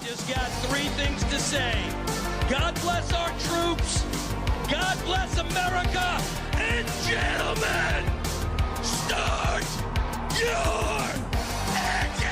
just got three things to say. God bless our troops, God bless America, and gentlemen, start your engine!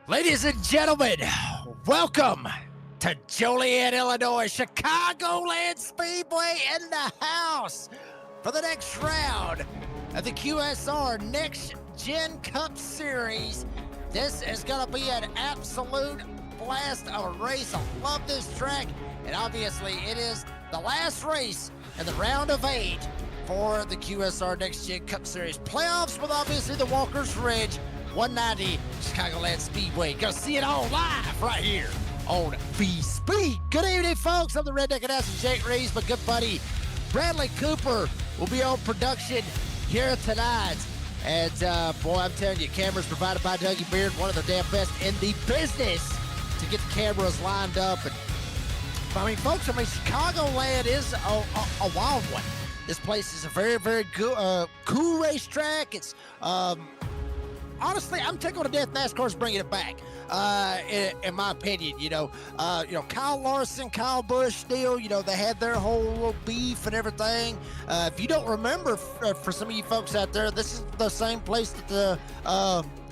Ladies and gentlemen, welcome to Joliet, Illinois, Chicagoland Speedway in the house for the next round of the QSR Next Gen Cup Series. This is going to be an absolute blast of a race. I love this track, and obviously it is the last race in the round of 8 for the QSR Next Gen Cup Series. Playoffs with obviously the Walker's Ridge 190 Chicagoland Speedway. Gonna see it all live right here on B-Speed. Good evening, folks. I'm the Redneck Announcer, Jake Reeves. My good buddy Bradley Cooper will be on production here tonight. And boy, I'm telling you, cameras provided by Dougie Beard, one of the damn best in the business to get the cameras lined up. And I mean, folks, Chicagoland is a wild one. This place is a very, very good, cool racetrack. It's honestly, I'm tickled to death NASCAR's bringing it back, in my opinion. Kyle Larson, Kyle Busch deal, they had their whole little beef and everything. If you don't remember, for some of you folks out there, this is the same place that the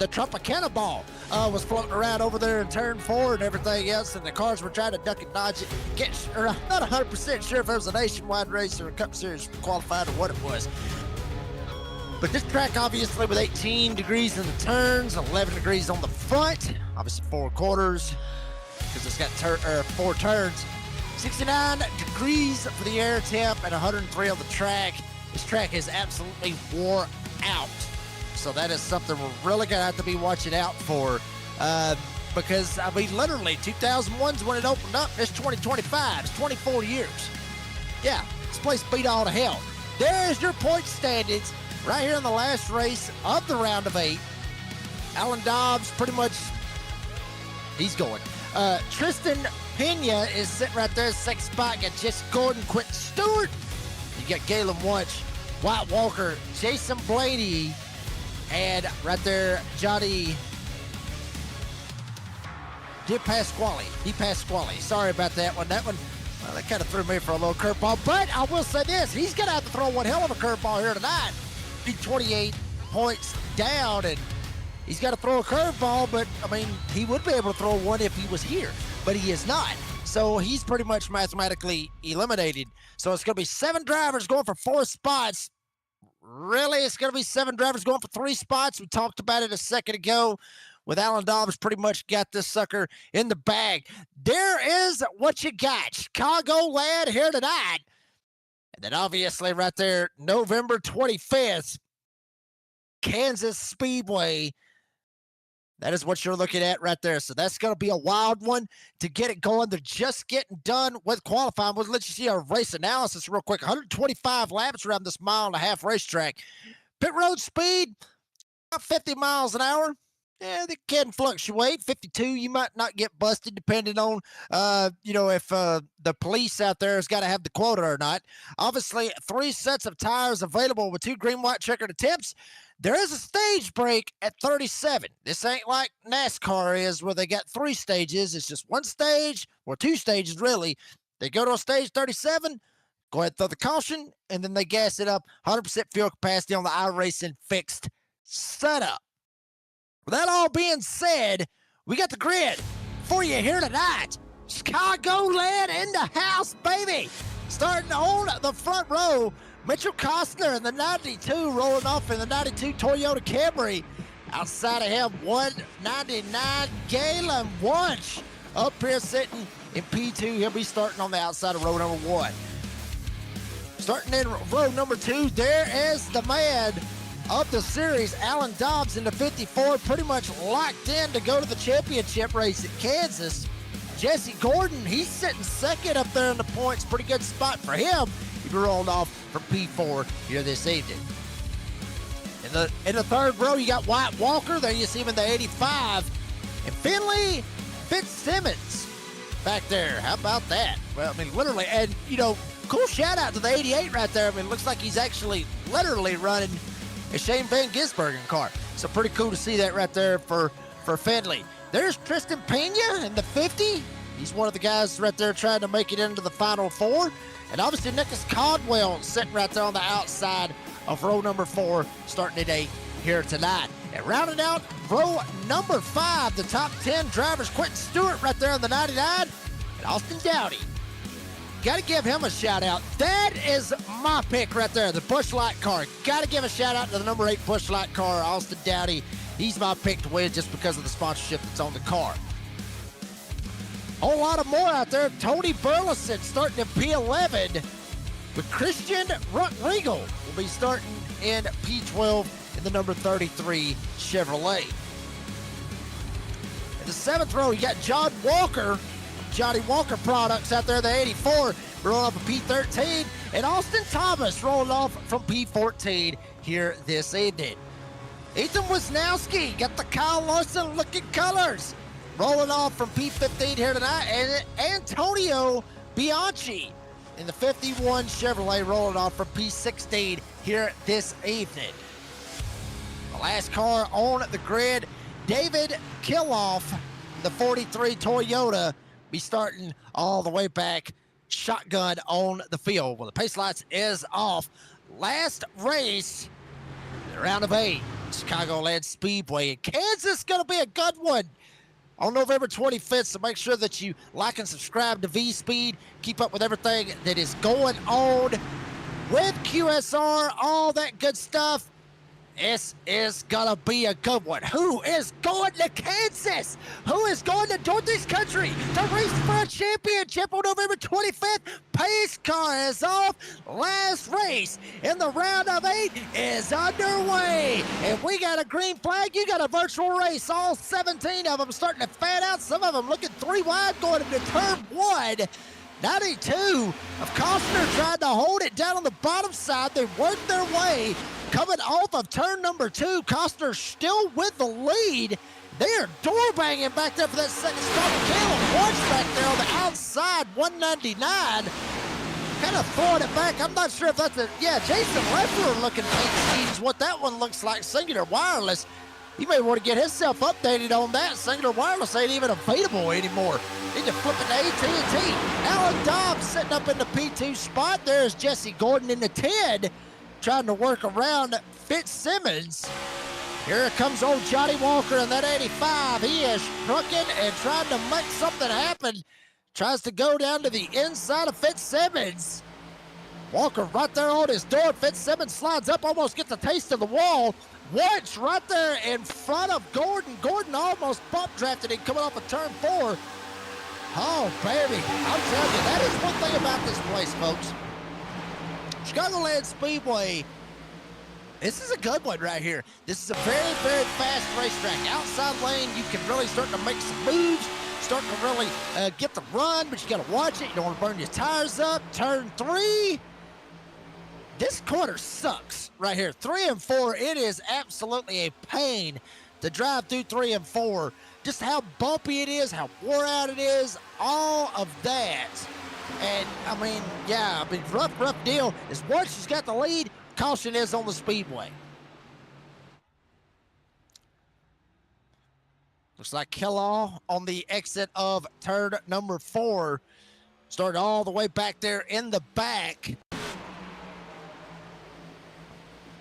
Tropicana ball was floating around over there in turn 4 and everything else, and the cars were trying to duck and dodge it. I'm not 100% sure if it was a nationwide race or a Cup Series qualified or what it was. But this track, obviously, with 18 degrees in the turns, 11 degrees on the front, obviously 4 quarters, because it's got 4 turns, 69 degrees for the air temp, and 103 on the track. This track is absolutely wore out. So that is something we're really going to have to be watching out for. Because, I mean, literally, 2001's when it opened up. It's 2025. It's 24 years. Yeah, this place beat all to hell. There's your point standings. Right here in the last race of the round of 8, Alan Dobbs pretty much, he's going. Tristan Pena is sitting right there, 6th spot. Got Jesse Gordon, Quentin Stewart. You got Galen Wunsch, White Walker, Jason Blaney, and right there, Johnny DePasquale. Sorry about that one. That one, well, that kind of threw me for a little curveball. But I will say this, he's going to have to throw one hell of a curveball here tonight. Be 28 points down, and he's got to throw a curveball, but I mean, he would be able to throw one if he was here, but he is not. So he's pretty much mathematically eliminated. So it's going to be 7 drivers going for 4 spots. Really, it's going to be 7 drivers going for 3 spots. We talked about it a second ago with Alan Dobbs pretty much got this sucker in the bag. There is what you got. Chicagoland here tonight. And then obviously right there, November 25th, Kansas Speedway. That is what you're looking at right there. So that's going to be a wild one to get it going. They're just getting done with qualifying. We'll let you see our race analysis real quick. 125 laps around this 1.5-mile racetrack. Pit road speed, about 50 miles an hour. Yeah, they can fluctuate. 52, you might not get busted depending on, if the police out there has got to have the quota or not. Obviously, 3 sets of tires available with 2 green, white checkered attempts. There is a stage break at 37. This ain't like NASCAR is where they got 3 stages. It's just 1 stage or 2 stages, really. They go to a stage 37, go ahead and throw the caution, and then they gas it up 100% fuel capacity on the iRacing fixed setup. With that all being said, we got the grid for you here tonight. Chicagoland in the house, baby. Starting on the front row, Mitchell Costner in the 92 rolling off in the 92 Toyota Camry. Outside of him, 199 Galen Wunsch up here sitting in P2. He'll be starting on the outside of row number 1. Starting in row number 2, there is the man of the series, Alan Dobbs in the 54, pretty much locked in to go to the championship race at Kansas. Jesse Gordon, he's sitting second up there in the points. Pretty good spot for him. He rolled off from P4 here this evening. In the third row, you got Wyatt Walker. There you see him in the 85. And Finley Fitzsimmons back there. How about that? Well, I mean, literally, and, cool shout out to the 88 right there. I mean, it looks like he's actually literally running a Shane Van Gisbergen car. So pretty cool to see that right there for Finley. There's Tristan Pena in the 50. He's one of the guys right there trying to make it into the Final 4. And obviously Nicholas Caldwell sitting right there on the outside of row number 4, starting at 8 here tonight. And rounding out row number 5, the top 10 drivers, Quentin Stewart right there on the 99, and Austin Dowdy. Got to give him a shout out. That is my pick right there, the Busch Light car. Got to give a shout out to the number 8 Busch Light car, Austin Dowdy. He's my pick to win just because of the sponsorship that's on the car. A whole lot of more out there. Tony Burleson starting in P11 with Christian Ruckriegel will be starting in P12 in the number 33 Chevrolet. In the 7th row, you got John Walker, Johnny Walker Products out there, the 84, rolling off of P13, and Austin Thomas rolling off from P14 here this evening. Ethan Wisnowski got the Kyle Larson looking colors, rolling off from P15 here tonight, and Antonio Bianchi in the 51 Chevrolet rolling off from P16 here this evening. The last car on the grid, David Kiloff, the 43 Toyota, be starting all the way back, shotgun on the field. Well, the pace lights is off. Last race, the round of 8, Chicagoland Speedway in Kansas. Going to be a good one on November 25th, so make sure that you like and subscribe to V-Speed. Keep up with everything that is going on with QSR, all that good stuff. This is going to be a good one. Who is going to Kansas? Who is going to Northeast Country to race for a championship on November 25th? Pace car is off. Last race in the round of 8 is underway. And we got a green flag. You got a virtual race. All 17 of them starting to fan out. Some of them looking 3 wide going into turn 1. 92 of Costner tried to hold it down on the bottom side. They worked their way coming off of turn number 2. Costner still with the lead. They are door banging back there for that second spot. Caleb Wunsch back there on the outside, 199. Kind of throwing it back. I'm not sure if that's Jason Leffler looking paint scheme is what that one looks like. Singular Wireless. You may want to get himself updated on that. Singular Wireless ain't even available anymore. Need to flip it to AT&T. Alan Dobbs sitting up in the P2 spot. There's Jesse Gordon in the 10, trying to work around Fitzsimmons. Here comes old Johnny Walker in that 85. He is trucking and trying to make something happen. Tries to go down to the inside of Fitzsimmons. Walker right there on his door. Fitzsimmons slides up, almost gets a taste of the wall. Watch right there in front of Gordon. Gordon almost bump drafted him coming off of turn 4. Oh, baby. I'm telling you, that is one thing about this place, folks. Chicagoland Speedway, this is a good one right here. This is a very, very fast racetrack. Outside lane, you can really start to make some moves, start to really get the run, but you got to watch it. You don't want to burn your tires up. Turn 3. This corner sucks right here. 3 and 4, it is absolutely a pain to drive through 3 and 4. Just how bumpy it is, how wore out it is, all of that. And, I mean, yeah, rough deal. As once she's got the lead, caution is on the speedway. Looks like Kellogg on the exit of turn number 4. Started all the way back there in the back.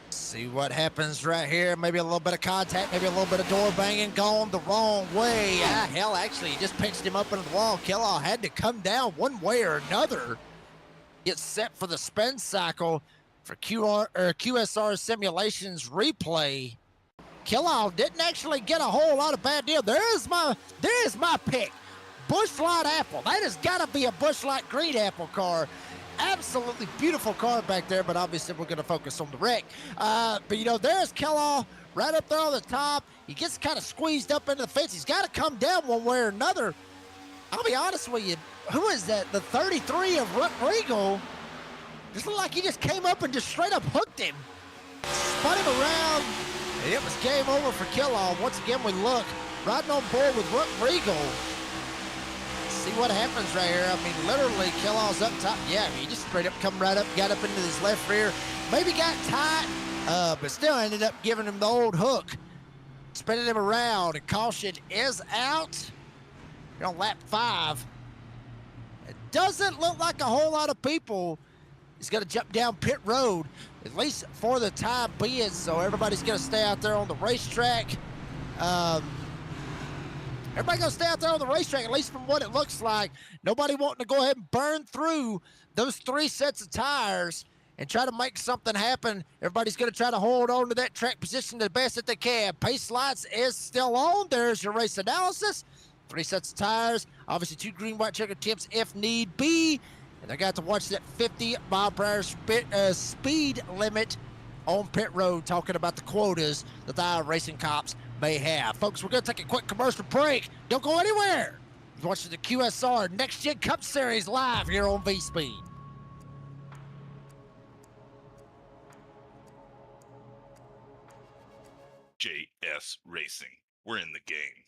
See what happens right here. Maybe a little bit of contact, maybe a little bit of door banging going the wrong way. Hell, actually, he just pitched him up into the wall. Kellogg had to come down one way or another. Get set for the spin cycle for QSR Simulations replay. Kellogg didn't actually get a whole lot of bad deal. There's my pick. Busch Light Apple. That has got to be a Busch Light Green Apple car. Absolutely beautiful car back there, but obviously we're going to focus on the wreck. But, you know, there's Kellogg right up there on the top. He gets kind of squeezed up into the fence. He's got to come down one way or another. I'll be honest with you. Who is that? The 33 of Regal. Just looked like he just came up and just straight up hooked him. Spun him around, and it was game over for Kellogg. Once again, we look riding on board with Regal. See what happens right here. I mean, literally, Kellogg's up top. Yeah, I mean, he just straight up come right up, got up into his left rear. Maybe got tight, but still ended up giving him the old hook. Spinning him around, and caution is out. You're on lap 5. It doesn't look like a whole lot of people is going to jump down pit road, at least for the time being. So everybody's going to stay out there on the racetrack. Everybody gonna stay out there on the racetrack, at least from what it looks like. Nobody wanting to go ahead and burn through those 3 sets of tires and try to make something happen. Everybody's gonna try to hold on to that track position the best that they can. Pace lights is still on. There's your race analysis. 3 sets of tires. Obviously 2 green, white checker tips if need be. And they got to watch that 50 mile per hour speed limit on pit road, talking about the quotas that the racing cops may have. Folks, we're going to take a quick commercial break. Don't go anywhere. You're watching the QSR Next Gen Cup Series live here on V-Speed. JS Racing. We're in the game.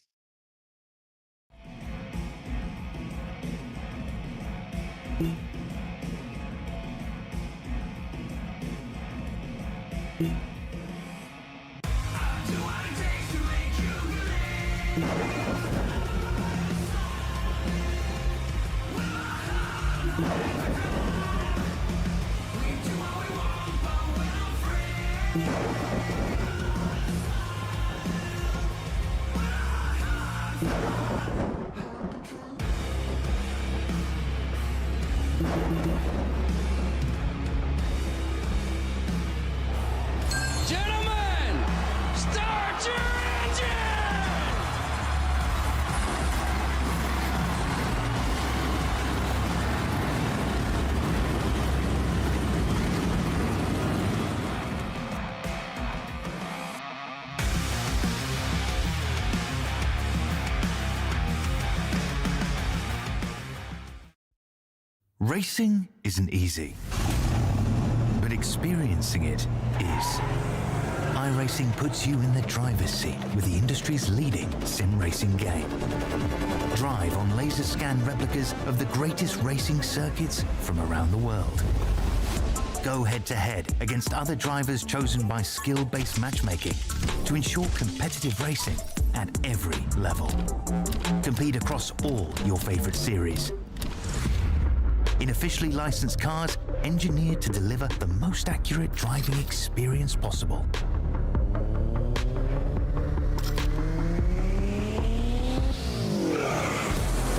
Gentlemen, start your engine! Racing isn't easy, but experiencing it is. iRacing puts you in the driver's seat with the industry's leading sim racing game. Drive on laser scan replicas of the greatest racing circuits from around the world. Go head-to-head against other drivers chosen by skill-based matchmaking to ensure competitive racing at every level. Compete across all your favorite series. In officially licensed cars, engineered to deliver the most accurate driving experience possible.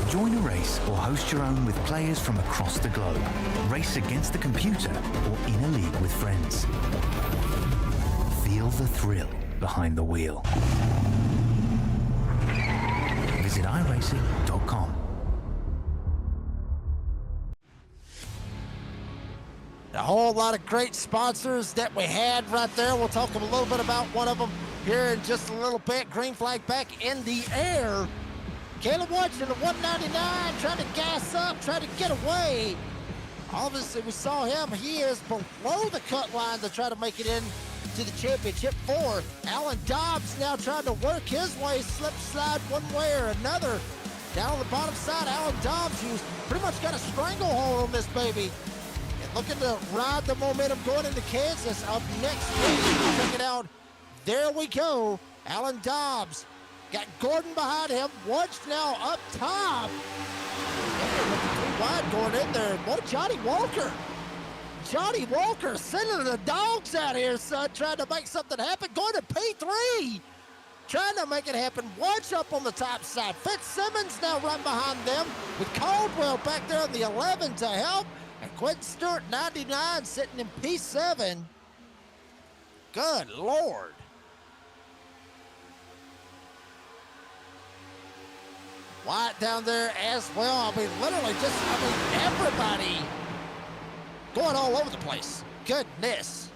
Join a race race or host your own with players from across the globe. Race against the computer or in a league with friends. Feel the thrill behind the wheel. Visit iRacing.com. A whole lot of great sponsors that we had right there. We'll talk a little bit about one of them here in just a little bit. Green flag back in the air. Caleb Watson in the 199, trying to gas up, trying to get away. Obviously, we saw him. He is below the cut line to try to make it in to the championship 4. Alan Dobbs now trying to work his way, slip slide one way or another. Down on the bottom side, Alan Dobbs, who's pretty much got a stranglehold on this baby. And looking to ride the momentum going into Kansas up next week. Check it out. There we go. Alan Dobbs. Got Gordon behind him. Woods now up top. Looking too wide going in there. Boy, Johnny Walker. Johnny Walker sending the dogs out here, son, trying to make something happen. Going to P3. Trying to make it happen. Woods up on the top side. Fitzsimmons now right behind them with Caldwell back there in the 11 to help. And Quentin Stewart, 99, sitting in P7. Good Lord. White down there as well. I mean, literally just, everybody going all over the place. Goodness.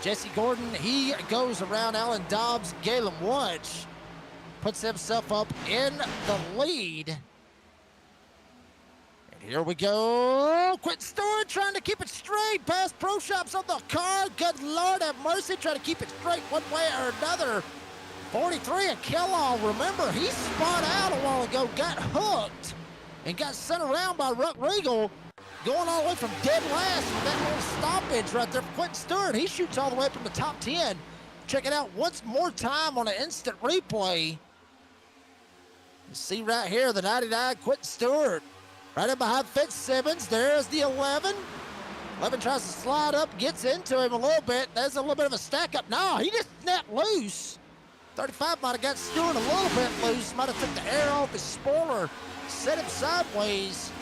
Jesse Gordon, he goes around Alan Dobbs. Galen Wunsch puts himself up in the lead. And here we go. Quentin Stewart trying to keep it straight. Past Pro Shops on the car. Good Lord have mercy. Trying to keep it straight one way or another. 43 of Kellogg. Remember, he spun out a while ago, got hooked, and got sent around by Ruck Regal. Going all the way from dead last with that little stoppage right there for Quentin Stewart. He shoots all the way up from the top 10. Check it out once more time on an instant replay. You see right here, the 99, Quentin Stewart. Right in behind Fitzsimmons. There's the 11. 11 tries to slide up, gets into him a little bit. There's a little bit of a stack up. No, he just snapped loose. 35 might have got Stewart a little bit loose. Might have took the air off his spoiler, set him sideways.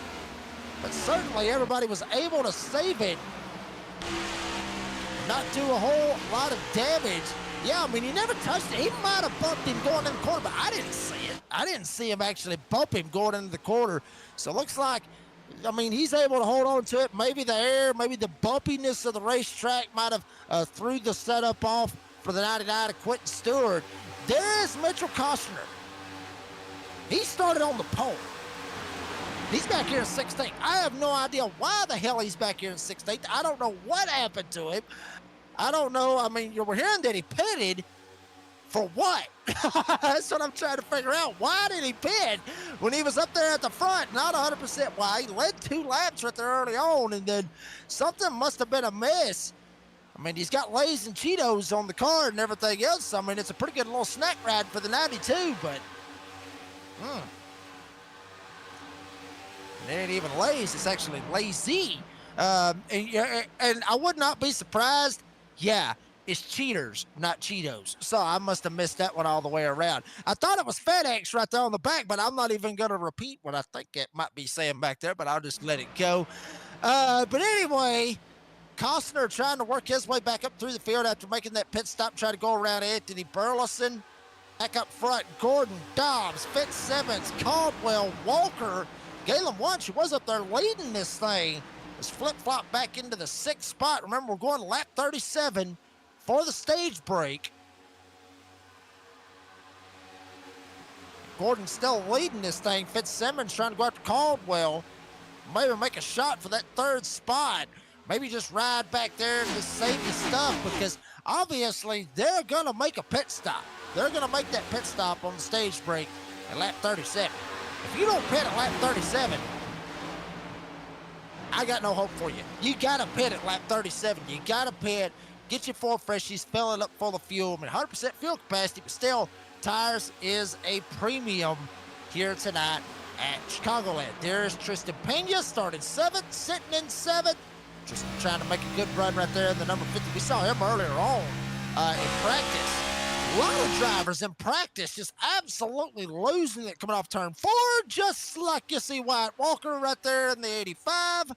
But certainly everybody was able to save it. Not do a whole lot of damage. Yeah, I mean, he never touched it. He might have bumped him going in the corner, but I didn't see it. I didn't see him actually bump him going into the corner. So it looks like, I mean, he's able to hold on to it. Maybe the air, maybe the bumpiness of the racetrack might have threw the setup off for the 99 of Quentin Stewart. There is Mitchell Costner. He started on the pole. He's back here in 16th. I have no idea why the hell he's back here in 16th. I don't know what happened to him. I don't know. I mean, we're hearing that he pitted. For what? That's what I'm trying to figure out. Why did he pit when he was up there at the front? Not 100% why. He led 2 laps right there early on, and then something must have been amiss. I mean, he's got Lay's and Cheetos on the car and everything else. I mean, it's a pretty good little snack ride for the 92, but... It ain't even Lay's, it's actually lazy. And I would not be surprised. Yeah, it's Cheaters, not Cheetos. So I must have missed that one all the way around. I thought it was FedEx right there on the back, but I'm not even going to repeat what I think it might be saying back there, but I'll just let it go. But anyway, Costner trying to work his way back up through the field after making that pit stop, trying to go around Anthony Burleson. Back up front, Gordon, Dobbs, Fitzsimmons, Caldwell, Walker, Galen Wunsch, who was up there leading this thing, is flip-flopped back into the 6th spot. Remember, we're going to lap 37 for the stage break. Gordon still leading this thing. Fitzsimmons trying to go after Caldwell. Maybe make a shot for that 3rd spot. Maybe just ride back there and just save the stuff, because obviously they're going to make a pit stop. They're going to make that pit stop on the stage break at lap 37. If you don't pit at lap 37, I got no hope for you. You got to pit at lap 37. You got to pit, get your 4 freshies, fill it up full of fuel. I mean, 100% fuel capacity, but still, tires is a premium here tonight at Chicagoland. There's Tristan Pena starting 7th, sitting in 7th. Just trying to make a good run right there in the number 50. We saw him earlier on in practice. A lot of drivers in practice just absolutely losing it coming off turn 4, just like you see Wyatt Walker right there in the 85.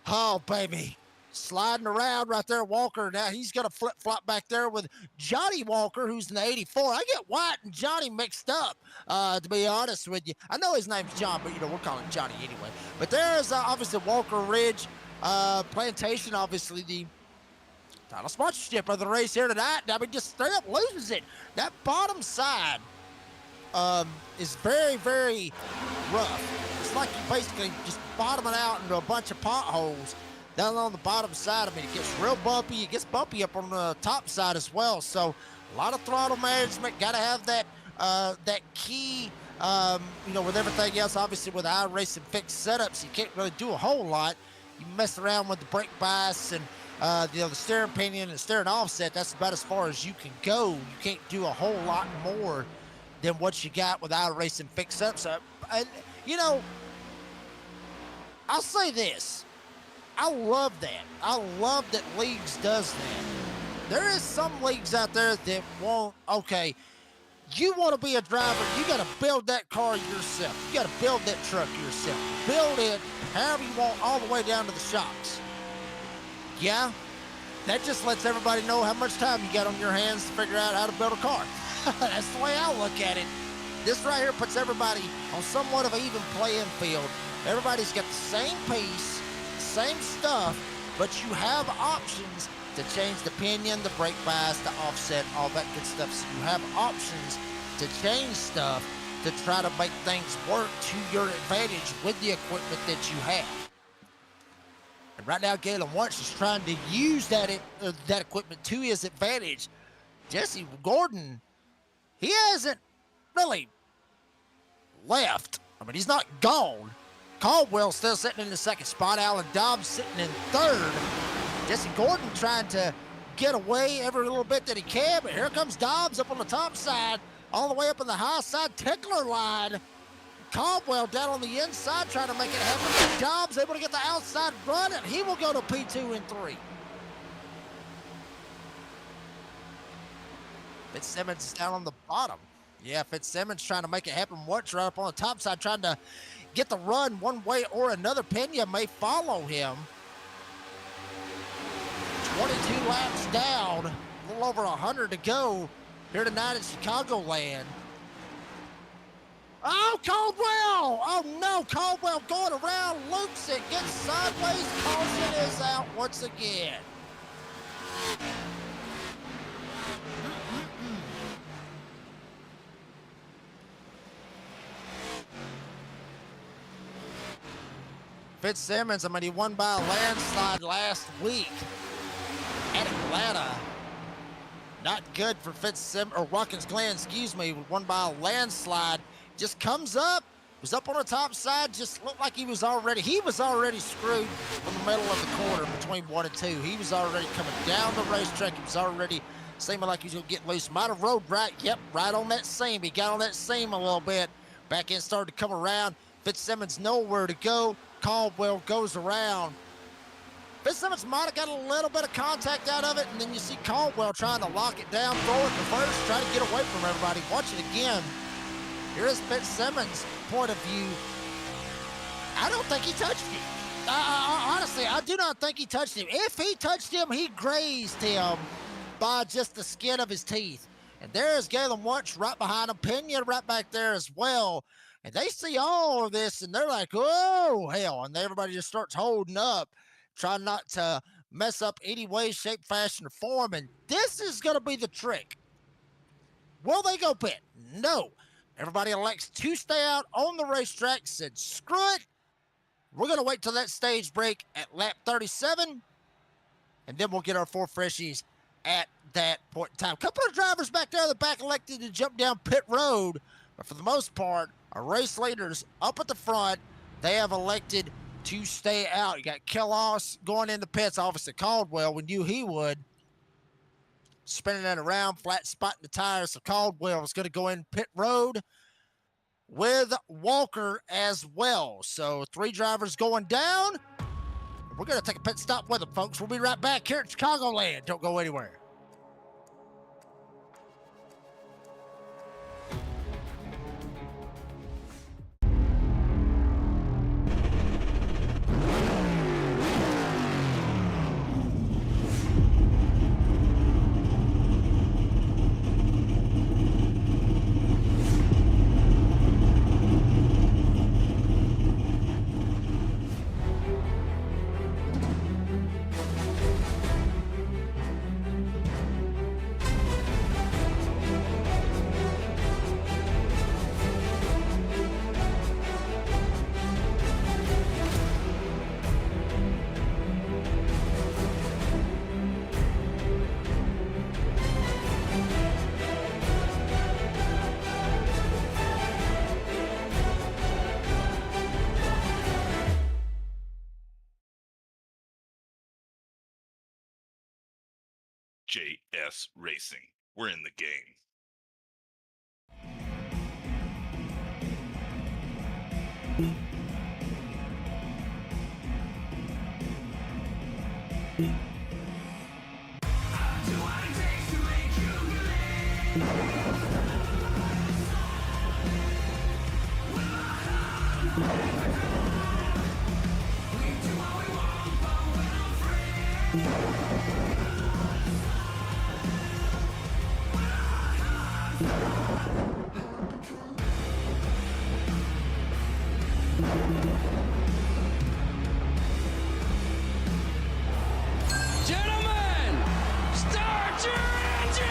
Oh, baby. Sliding around right there, Walker. Now he's going to flip-flop back there with Johnny Walker, who's in the 84. I get Wyatt and Johnny mixed up, to be honest with you. I know his name's John, but, we're calling him Johnny anyway. But there's obviously Walker Ridge Plantation, obviously the title sponsorship of the race here tonight. I mean, just straight up loses it. That bottom side is very, very rough. It's like you basically just bottoming out into a bunch of potholes down on the bottom side. I mean, it gets real bumpy. It gets bumpy up on the top side as well. So a lot of throttle management. Got to have that that key. With everything else, obviously with iRacing fixed setups, you can't really do a whole lot. You mess around with the brake bias and the steering pinion and steering offset. That's about as far as you can go. You can't do a whole lot more than what you got with iRacing fixed setups. I'll say this. I love that. I love that leagues does that. There is some leagues out there that won't, okay, you want to be a driver, you got to build that car yourself. You got to build that truck yourself. Build it however you want all the way down to the shocks. Yeah, that just lets everybody know how much time you got on your hands to figure out how to build a car. That's the way I look at it. This right here puts everybody on somewhat of an even playing field. Everybody's got the same piece, same stuff, but you have options to change the pinion, the brake bias, the offset, all that good stuff. So you have options to change stuff to try to make things work to your advantage with the equipment that you have. And right now, Galen Wunsch is trying to use that equipment to his advantage. Jesse Gordon, he hasn't really left. I mean, he's not gone. Caldwell still sitting in the second spot. Alan Dobbs sitting in third. Jesse Gordon trying to get away every little bit that he can, but here comes Dobbs up on the top side, all the way up on the high side tickler line. Caldwell down on the inside trying to make it happen. Dobbs able to get the outside run, and he will go to P2 and 3. Fitzsimmons is down on the bottom. Yeah, Fitzsimmons trying to make it happen. What's right up on the top side, trying to get the run one way or another. Pena may follow him. 22 laps down, a little over 100 to go here tonight at Chicagoland. Oh, Caldwell! Oh no, Caldwell going around, loops it, gets sideways, caution is out once again. Fitzsimmons, I mean, he won by a landslide last week at Atlanta. Not good for Fitzsimmons, or Watkins Glen, excuse me, won by a landslide. Just comes up, was up on the top side, just looked like he was already screwed from the middle of the corner between 1 and 2. He was already coming down the racetrack. He was already seeming like he was going to get loose. Might have rode right, yep, right on that seam. He got on that seam a little bit. Back end started to come around. Fitzsimmons nowhere to go. Caldwell goes around. Fitzsimmons might have got a little bit of contact out of it, and then you see Caldwell trying to lock it down, throw it in reverse, try to get away from everybody. Watch it again. Here is Fitzsimmons' point of view. I don't think he touched him. Honestly, I do not think he touched him. If he touched him, he grazed him by just the skin of his teeth. And there's Galen Wunsch right behind him. Pena right back there as well. And they see all of this, and they're like, oh, hell. And everybody just starts holding up, trying not to mess up any way, shape, fashion, or form. And this is going to be the trick. Will they go pit? No. Everybody elects to stay out on the racetrack, said, screw it. We're going to wait till that stage break at lap 37, and then we'll get our 4 freshies at that point in time. A couple of drivers back there in the back elected to jump down pit road, but for the most part, our race leaders up at the front, they have elected to stay out. You got Kellos going in the pits. Obviously, Caldwell, we knew he would. Spinning that around, flat spot in the tires. So Caldwell is going to go in pit road with Walker as well. So 3 drivers going down. We're going to take a pit stop with them, folks. We'll be right back here at Chicagoland. Don't go anywhere. JS Racing. We're in the game. Gentlemen, start your engine!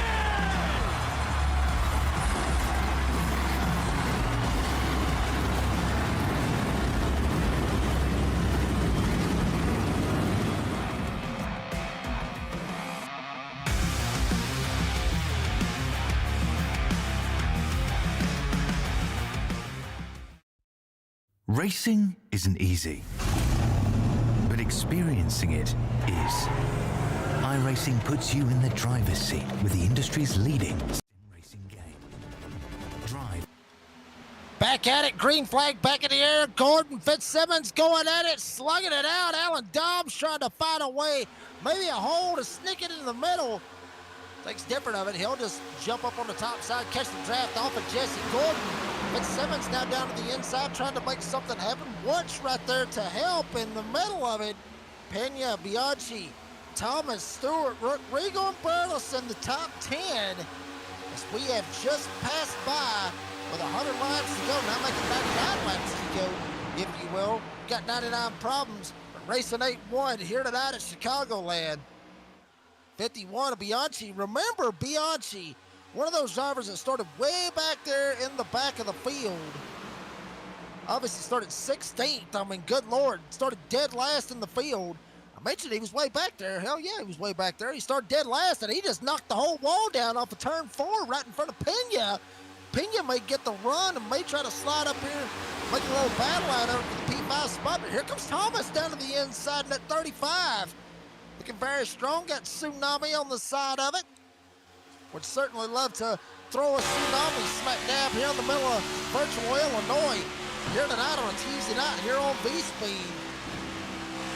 Racing isn't easy, but experiencing it is. iRacing puts you in the driver's seat with the industry's leading sim racing game. Drive. Back at it, green flag back in the air. Gordon Fitzsimmons going at it, slugging it out. Alan Dobbs trying to find a way, maybe a hole to sneak it in the middle. Thinks different of it. He'll just jump up on the top side, catch the draft off of Jesse Gordon. Fitzsimmons now down to the inside, trying to make something happen. Wunsch right there to help in the middle of it. Pena, Bianchi, Thomas, Stewart, Rigo, and Burleson, the top 10. As we have just passed by with 100 laps to go, now making 99 laps to go, if you will. Got 99 problems, but racing 8-1 here tonight at Chicagoland. 51 of Bianchi. Remember Bianchi, one of those drivers that started way back there in the back of the field. Obviously started 16th. I mean, good Lord, started dead last in the field. I mentioned he was way back there. Hell yeah, he was way back there. He started dead last, and he just knocked the whole wall down off of turn 4 right in front of Pena. Pena may get the run and may try to slide up here, make a little battle out of it for the P5 spot. But here comes Thomas down to the inside in that 35. Looking very strong. Got Tsunami on the side of it. Would certainly love to throw a Tsunami smack dab here in the middle of virtual Illinois. Here tonight on a Tuesday night here on V-Speed.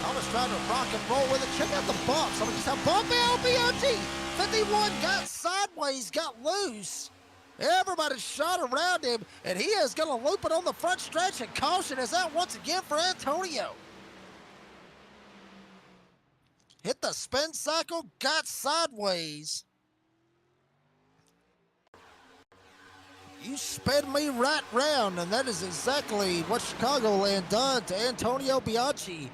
Thomas trying to rock and roll with it. Check out the bumps. I mean, just how bumpy LBOT. 51 got sideways, got loose. Everybody shot around him, and he is going to loop it on the front stretch, and caution is out once again for Antonio. Hit the spin cycle, got sideways. You spin me right round, and that is exactly what Chicagoland done to Antonio Bianchi.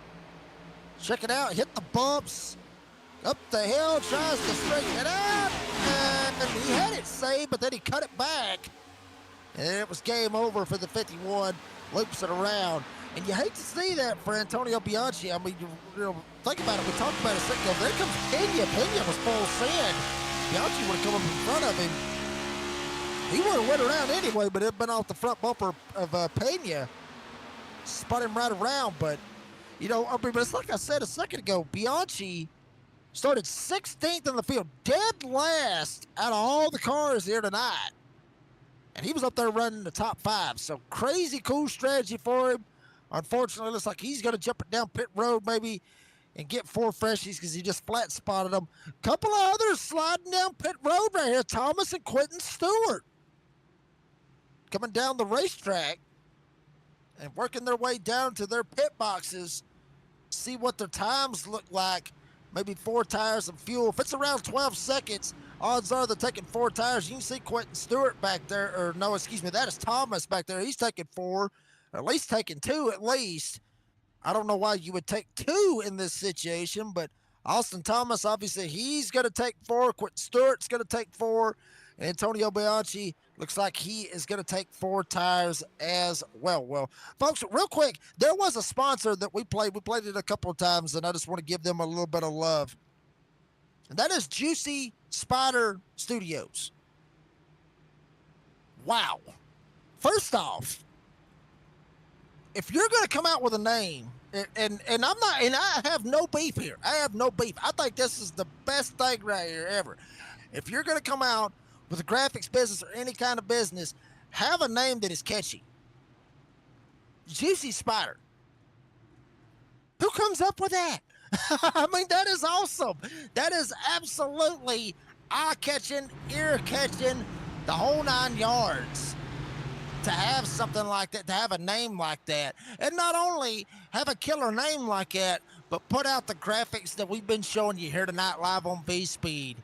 Check it out, hit the bumps, up the hill, tries to straighten it out, and he had it saved, but then he cut it back. And it was game over for the 51, loops it around. And you hate to see that for Antonio Bianchi. I mean, you know, think about it. We talked about it a second ago. There comes Pena. Pena was full send. Bianchi would have come up in front of him. He would have went around anyway, but it had been off the front bumper of Pena. Spun him right around. But, you know, I mean, but it's like I said a second ago, Bianchi started 16th in the field, dead last out of all the cars here tonight. And he was up there running the top 5. So crazy cool strategy for him. Unfortunately, it looks like he's going to jump it down pit road maybe and get 4 freshies because he just flat spotted them. Couple of others sliding down pit road right here. Thomas and Quentin Stewart coming down the racetrack and working their way down to their pit boxes. See what their times look like. Maybe 4 tires and fuel. If it's around 12 seconds, odds are they're taking 4 tires. You can see Quentin Stewart back there. Or no, excuse me, that is Thomas back there. He's taking 4. Or at least taking 2 at least. I don't know why you would take 2 in this situation, but Austin Thomas, obviously, he's going to take 4. Quentin Stewart's going to take 4. And Antonio Bianchi looks like he is going to take 4 tires as well. Well, folks, real quick, there was a sponsor that we played. We played it a couple of times, and I just want to give them a little bit of love. And that is Juicy Spider Studios. Wow. First off, if you're going to come out with a name And I'm not, and I have no beef here. I have no beef. I think this is the best thing right here ever. If you're going to come out with a graphics business or any kind of business, have a name that is catchy. Juicy Spider. Who comes up with that? I mean, that is awesome. That is absolutely eye-catching, ear-catching, the whole 9 yards. To have something like that, to have a name like that, and not only have a killer name like that, but put out the graphics that we've been showing you here tonight live on V-Speed.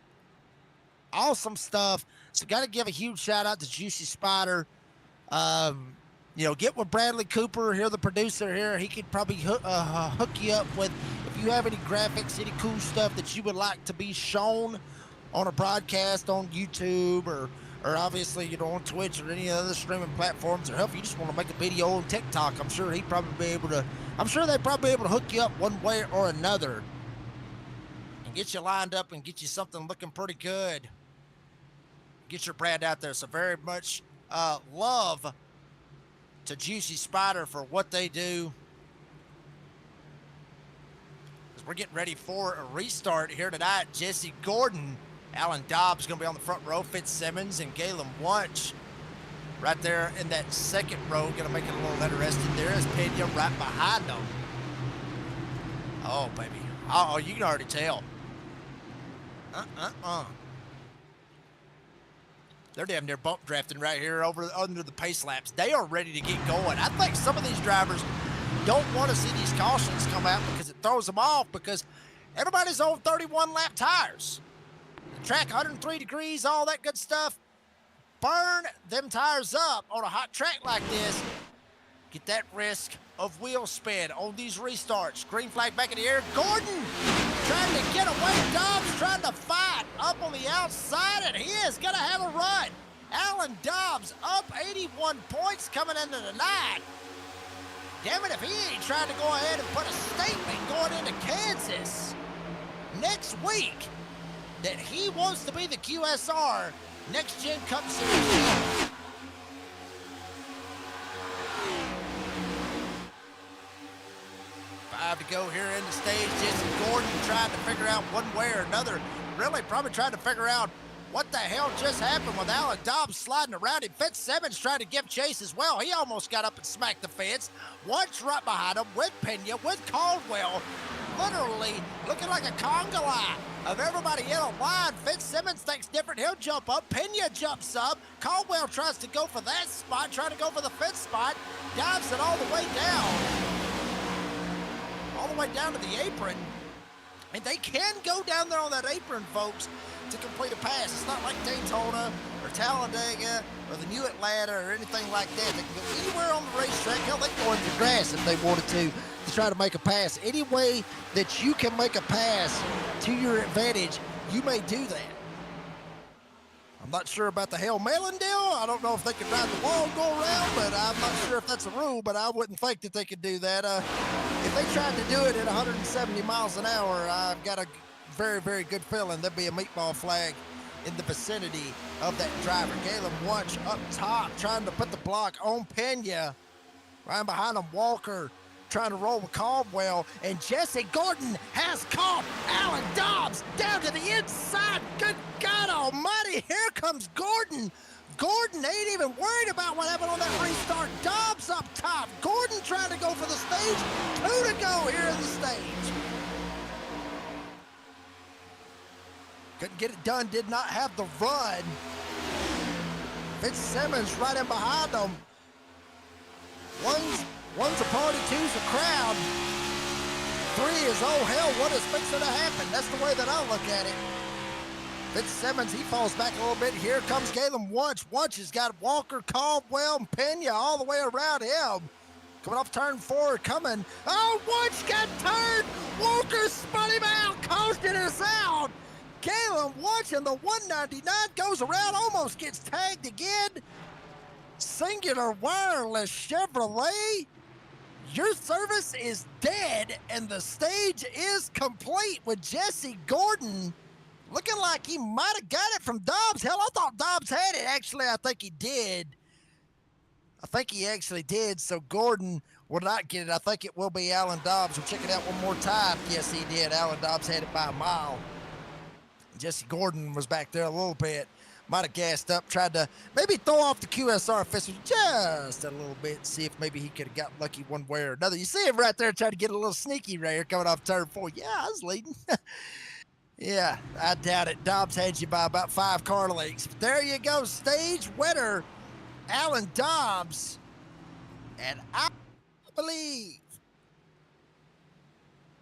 Awesome stuff. So got to give a huge shout out to Juicy Spider. You know, get with Bradley Cooper here, the producer here. He could probably hook you up with, if you have any graphics, any cool stuff that you would like to be shown on a broadcast on YouTube or obviously, you know, on Twitch or any other streaming platforms, or hell, if you just want to make a video on TikTok, I'm sure they'd probably be able to hook you up one way or another and get you lined up and get you something looking pretty good. Get your brand out there. So very much love to Juicy Spider for what they do. As we're getting ready for a restart here tonight, Jesse Gordon, Alan Dobbs going to be on the front row. Fitzsimmons and Galen Wunsch right there in that second row. Going to make it a little interesting. There is Pena right behind them. Oh, baby. Oh, you can already tell. They're damn near bump drafting right here over under the pace laps. They are ready to get going. I think some of these drivers don't want to see these cautions come out because it throws them off, because everybody's on 31-lap tires. Track 103 degrees, all that good stuff. Burn them tires up on a hot track like this. Get that risk of wheel spin on these restarts. Green flag back in the air. Gordon trying to get away. Dobbs trying to fight up on the outside, and he is going to have a run. Alan Dobbs up 81 points coming into the night. Damn it if he ain't trying to go ahead and put a statement going into Kansas next week that he wants to be the QSR Next Gen Cup Series. 5 to go here in the stage. Jesse Gordon trying to figure out one way or another. Really probably trying to figure out what the hell just happened with Alan Dobbs sliding around him. Fitzsimmons trying to give chase as well. He almost got up and smacked the fence. Wunsch right behind him with Pena, with Caldwell. Literally looking like a conga line of everybody in a line. Fitzsimmons thinks different. He'll jump up. Pena jumps up. Caldwell tries to go for that spot, trying to go for the fifth spot. Dives it all the way down. All the way down to the apron. And they can go down there on that apron, folks, to complete a pass. It's not like Daytona or Talladega or the New Atlanta or anything like that. They can go anywhere on the racetrack. Hell, they can go into the grass if they wanted to try to make a pass. Any way that you can make a pass to your advantage, you may do that. I'm not sure about the Hail Melon deal. I don't know if they can ride the wall and go around, but I'm not sure if that's a rule, but I wouldn't think that they could do that. If they tried to do it at 170 miles an hour, I've got a very, very good feeling there'd be a meatball flag in the vicinity of that driver. Galen Wunsch up top trying to put the block on Pena. Right behind him, Walker trying to roll with Caldwell, and Jesse Gordon has caught Alan Dobbs down to the inside. Good God almighty, here comes Gordon. Gordon ain't even worried about what happened on that restart. Dobbs up top. Gordon trying to go for the stage. 2 to go here in the stage. Couldn't get it done, did not have the run. Fitzsimmons right in behind them. One's a party, two's a crowd. 3 is, oh hell, what is fixing to happen? That's the way that I look at it. Fitzsimmons, he falls back a little bit. Here comes Galen Wunsch. Wunsch has got Walker, Caldwell, and Pena all the way around him. Coming off turn 4, coming. Oh, Wunsch got turned. Walker spun him out, coasted us out. Galen Wunsch in the 199 goes around, almost gets tagged again. Singular Wireless Chevrolet, your service is dead, and the stage is complete with Jesse Gordon looking like he might have got it from Dobbs. Hell, I thought Dobbs had it. Actually, I think he did. I think he actually did. So Gordon will not get it. I think it will be Alan Dobbs. We'll check it out one more time. Yes, he did. Alan Dobbs had it by a mile. Jesse Gordon was back there a little bit. Might have gassed up, tried to maybe throw off the QSR official just a little bit, see if maybe he could have got lucky one way or another. You see him right there trying to get a little sneaky right here coming off turn 4. Yeah, I was leading. Yeah, I doubt it. Dobbs had you by about 5 car lengths. But there you go, stage winner, Alan Dobbs. And I believe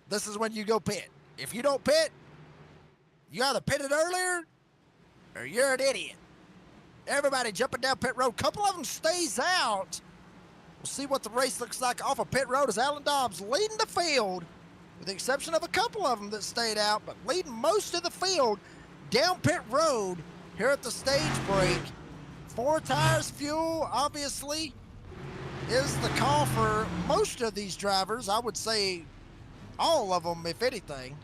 this is when you go pit. If you don't pit, you either pitted earlier or you're an idiot. Everybody jumping down pit road. Couple of them stays out. We'll see what the race looks like off of pit road as Alan Dobbs leading the field, with the exception of a couple of them that stayed out, but leading most of the field down pit road here at the stage break. 4 tires, fuel, obviously, is the call for most of these drivers. I would say all of them, if anything.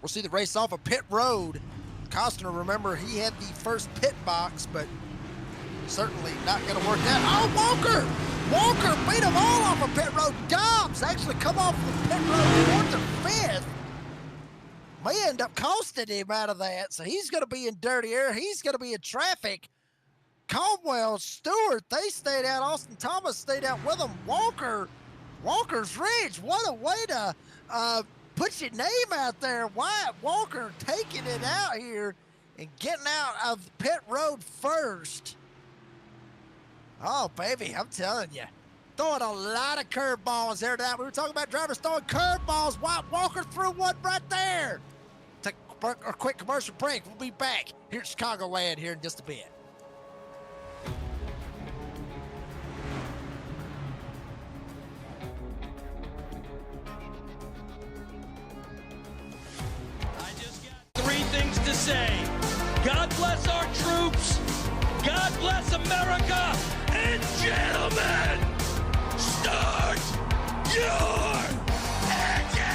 We'll see the race off of pit road. Costner, remember, he had the first pit box, but certainly not going to work out. Oh, Walker beat them all off of pit road. Dobbs actually come off the pit road 4th or 5th. May end up costing him out of that, so he's going to be in dirty air. He's going to be in traffic. Caldwell, Stewart, they stayed out. Austin Thomas stayed out with them. Walker's Ridge, what a way to put your name out there. Wyatt Walker taking it out here and getting out of pit road first. Oh, baby, I'm telling you. Throwing a lot of curveballs there tonight. We were talking about drivers throwing curveballs. Wyatt Walker threw one right there. Take a quick commercial break. We'll be back here at Chicagoland here in just a bit. Things to say. God bless our troops. God bless America. And gentlemen, start your engine!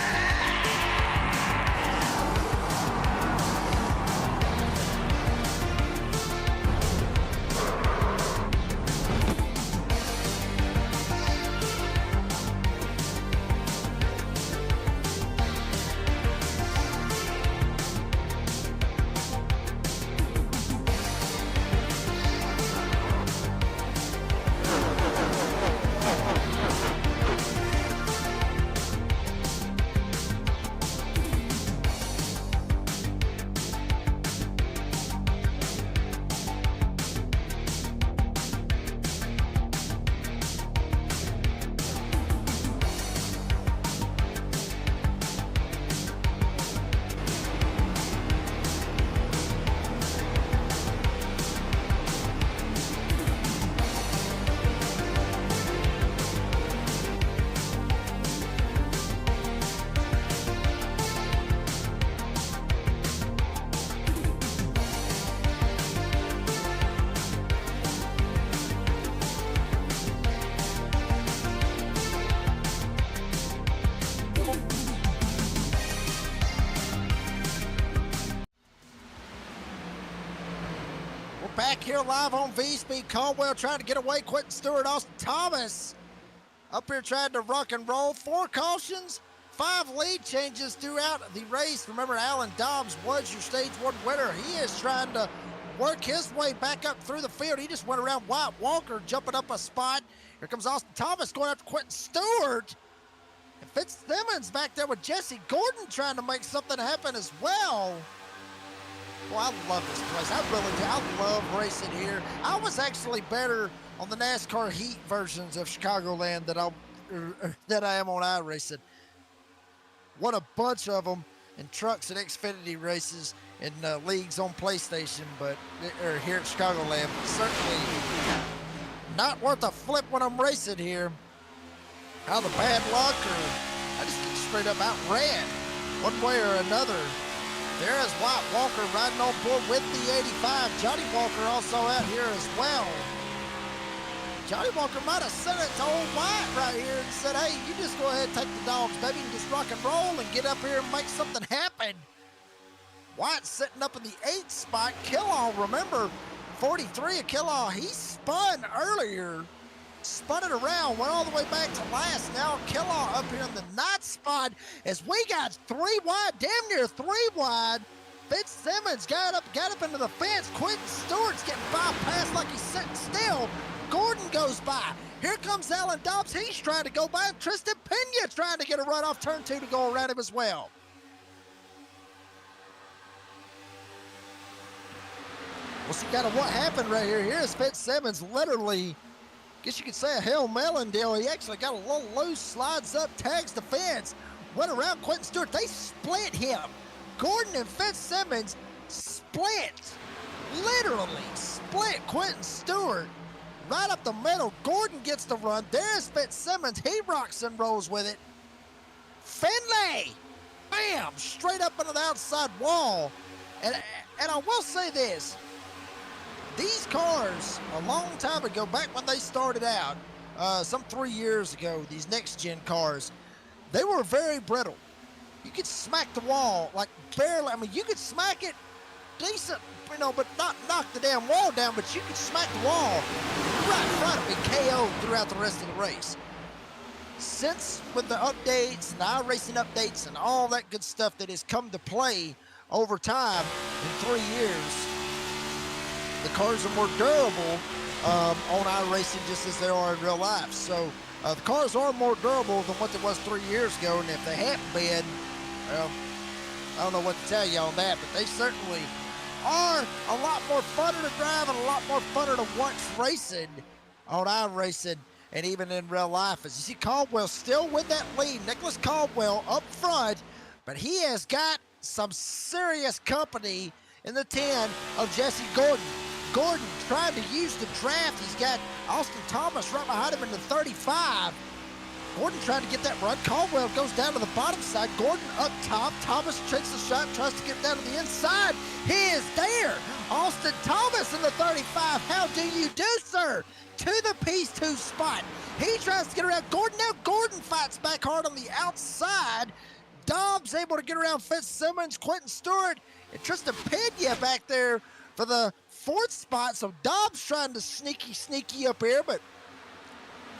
Back here live on V-Speed. Caldwell trying to get away. Quentin Stewart, Austin Thomas up here trying to rock and roll. 4 cautions, 5 lead changes throughout the race. Remember, Alan Dobbs was your stage 1 winner. He is trying to work his way back up through the field. He just went around Wyatt Walker, jumping up a spot. Here comes Austin Thomas going after Quentin Stewart. And Fitzsimmons back there with Jesse Gordon trying to make something happen as well. Well, I love this place. I really do. I love racing here. I was actually better on the NASCAR Heat versions of Chicagoland than I am on iRacing. Won a bunch of them in trucks and Xfinity races in leagues on PlayStation, but here at Chicagoland, certainly not worth a flip when I'm racing here. How the bad luck, or I just get straight up outran one way or another. There is Wyatt Walker riding on board with the 85. Johnny Walker also out here as well. Johnny Walker might have sent it to old Wyatt right here and said, hey, you just go ahead and take the dogs, baby, and just rock and roll and get up here and make something happen. Wyatt sitting up in the 8th spot. Killaw, remember, 43 of Killaw, he's spun earlier, spun it around, went all the way back to last. Now Kellogg up here in the 9th spot as we got 3 wide, damn near 3 wide. Fitzsimmons got up into the fence. Quentin Stewart's getting bypassed like he's sitting still. Gordon goes by. Here comes Alan Dobbs. He's trying to go by him. Tristan Pena trying to get a run off turn 2 to go around him as well. We'll see kind of what happened right here. Here's Fitzsimmons literally, guess you could say a Hail Melon deal. He actually got a little loose, slides up, tags the fence, went around Quentin Stewart. They split him. Gordon and Fitzsimmons split, literally split Quentin Stewart right up the middle. Gordon gets the run. There's Fitzsimmons. He rocks and rolls with it. Finlay, bam, straight up into the outside wall. And I will say this. These cars, a long time ago, back when they started out, some 3 years ago, these next-gen cars, they were very brittle. You could smack the wall, like barely. I mean, you could smack it decent, you know, but not knock the damn wall down, but you could smack the wall right in front of me, KO'd throughout the rest of the race. Since with the updates and the iRacing updates and all that good stuff that has come to play over time in 3 years, the cars are more durable on iRacing just as they are in real life. So the cars are more durable than what they was 3 years ago, and if they hadn't been, well, I don't know what to tell you on that, but they certainly are a lot more funner to drive and a lot more funner to watch racing on iRacing and even in real life. As you see, Caldwell still with that lead. Nicholas Caldwell up front, but he has got some serious company in the 10 of Jesse Gordon. Gordon trying to use the draft. He's got Austin Thomas right behind him in the 35. Gordon trying to get that run. Caldwell goes down to the bottom side. Gordon up top. Thomas takes the shot, tries to get down to the inside. He is there. Austin Thomas in the 35. How do you do, sir? To the P2 spot. He tries to get around Gordon. Now Gordon fights back hard on the outside. Dobbs able to get around Fitzsimmons, Quentin Stewart, and Tristan Pena back there for the 4th spot. So Dobbs trying to sneaky up here, but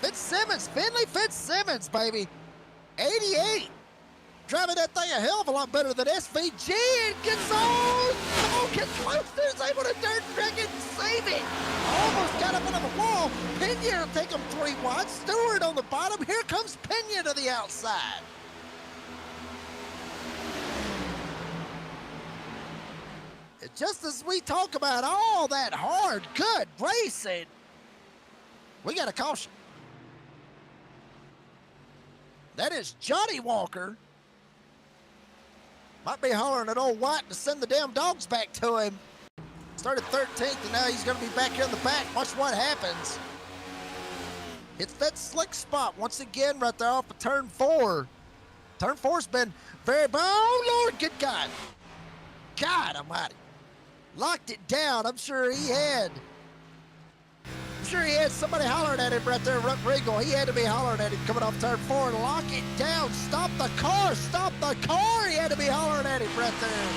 Fitzsimmons, Finley Fitzsimmons, baby. 88. Driving that thing a hell of a lot better than SVG, and gets on. Gets close. Is able to dirt drag it and save it. Almost got up into the wall. Pena will take him 3 wide. Stewart on the bottom. Here comes Pena to the outside. Just as we talk about all that hard, good racing, we got a caution. That is Johnny Walker. Might be hollering at old White to send the damn dogs back to him. Started 13th, and now he's going to be back here in the back. Watch what happens. It's that slick spot once again right there off of turn 4. Turn 4's been very, oh Lord, good God. God almighty. Locked it down. I'm sure he had somebody hollering at him right there, Regal. He had to be hollering at him coming off turn 4. Lock it down. Stop the car. Stop the car. He had to be hollering at him right there.